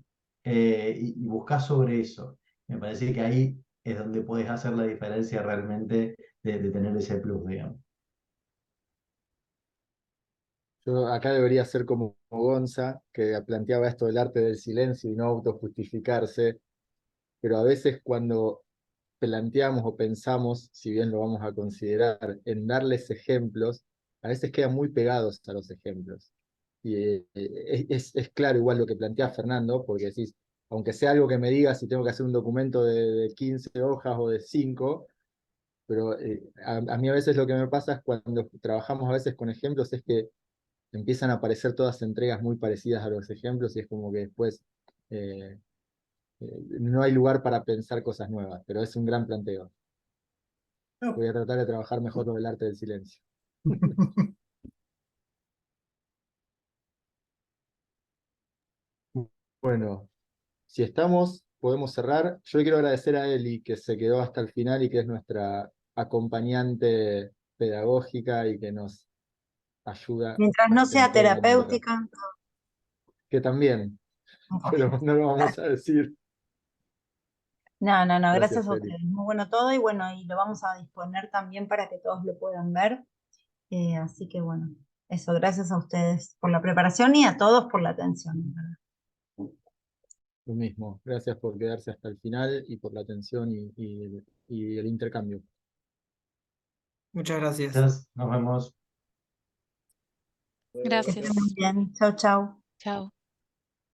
Y buscas sobre eso. Me parece que ahí es donde puedes hacer la diferencia realmente de tener ese plus, digamos. yo acá debería ser como Gonza, que planteaba esto del arte del silencio y no autojustificarse, pero a veces cuando planteamos o pensamos, si bien lo vamos a considerar, en darles ejemplos, a veces quedan muy pegados a los ejemplos. Y es claro igual lo que plantea Fernando, porque decís, aunque sea algo que me diga si tengo que hacer un documento de 15 hojas o de 5, pero a mí a veces lo que me pasa es cuando trabajamos a veces con ejemplos es que empiezan a aparecer todas entregas muy parecidas a los ejemplos y es como que después eh, no hay lugar para pensar cosas nuevas, pero es un gran planteo. No. Voy a tratar de trabajar mejor con el arte del silencio. Bueno, si estamos, podemos cerrar. Yo le quiero agradecer a Eli, que se quedó hasta el final y que es nuestra acompañante pedagógica y que nos ayuda Mientras no en sea todo momento. terapéutica. Que también, pero no lo vamos a decir. No, gracias Gracias, a Eli. ustedes. Muy bueno todo y bueno, y lo vamos a disponer también para que todos lo puedan ver. Así que bueno, eso, gracias a ustedes por la preparación y a todos por la atención, ¿verdad? Lo mismo. Gracias por quedarse hasta el final y por la atención y el intercambio. Muchas gracias. Gracias, nos vemos. Que estén Gracias. muy bien. Chau, chau. Chao.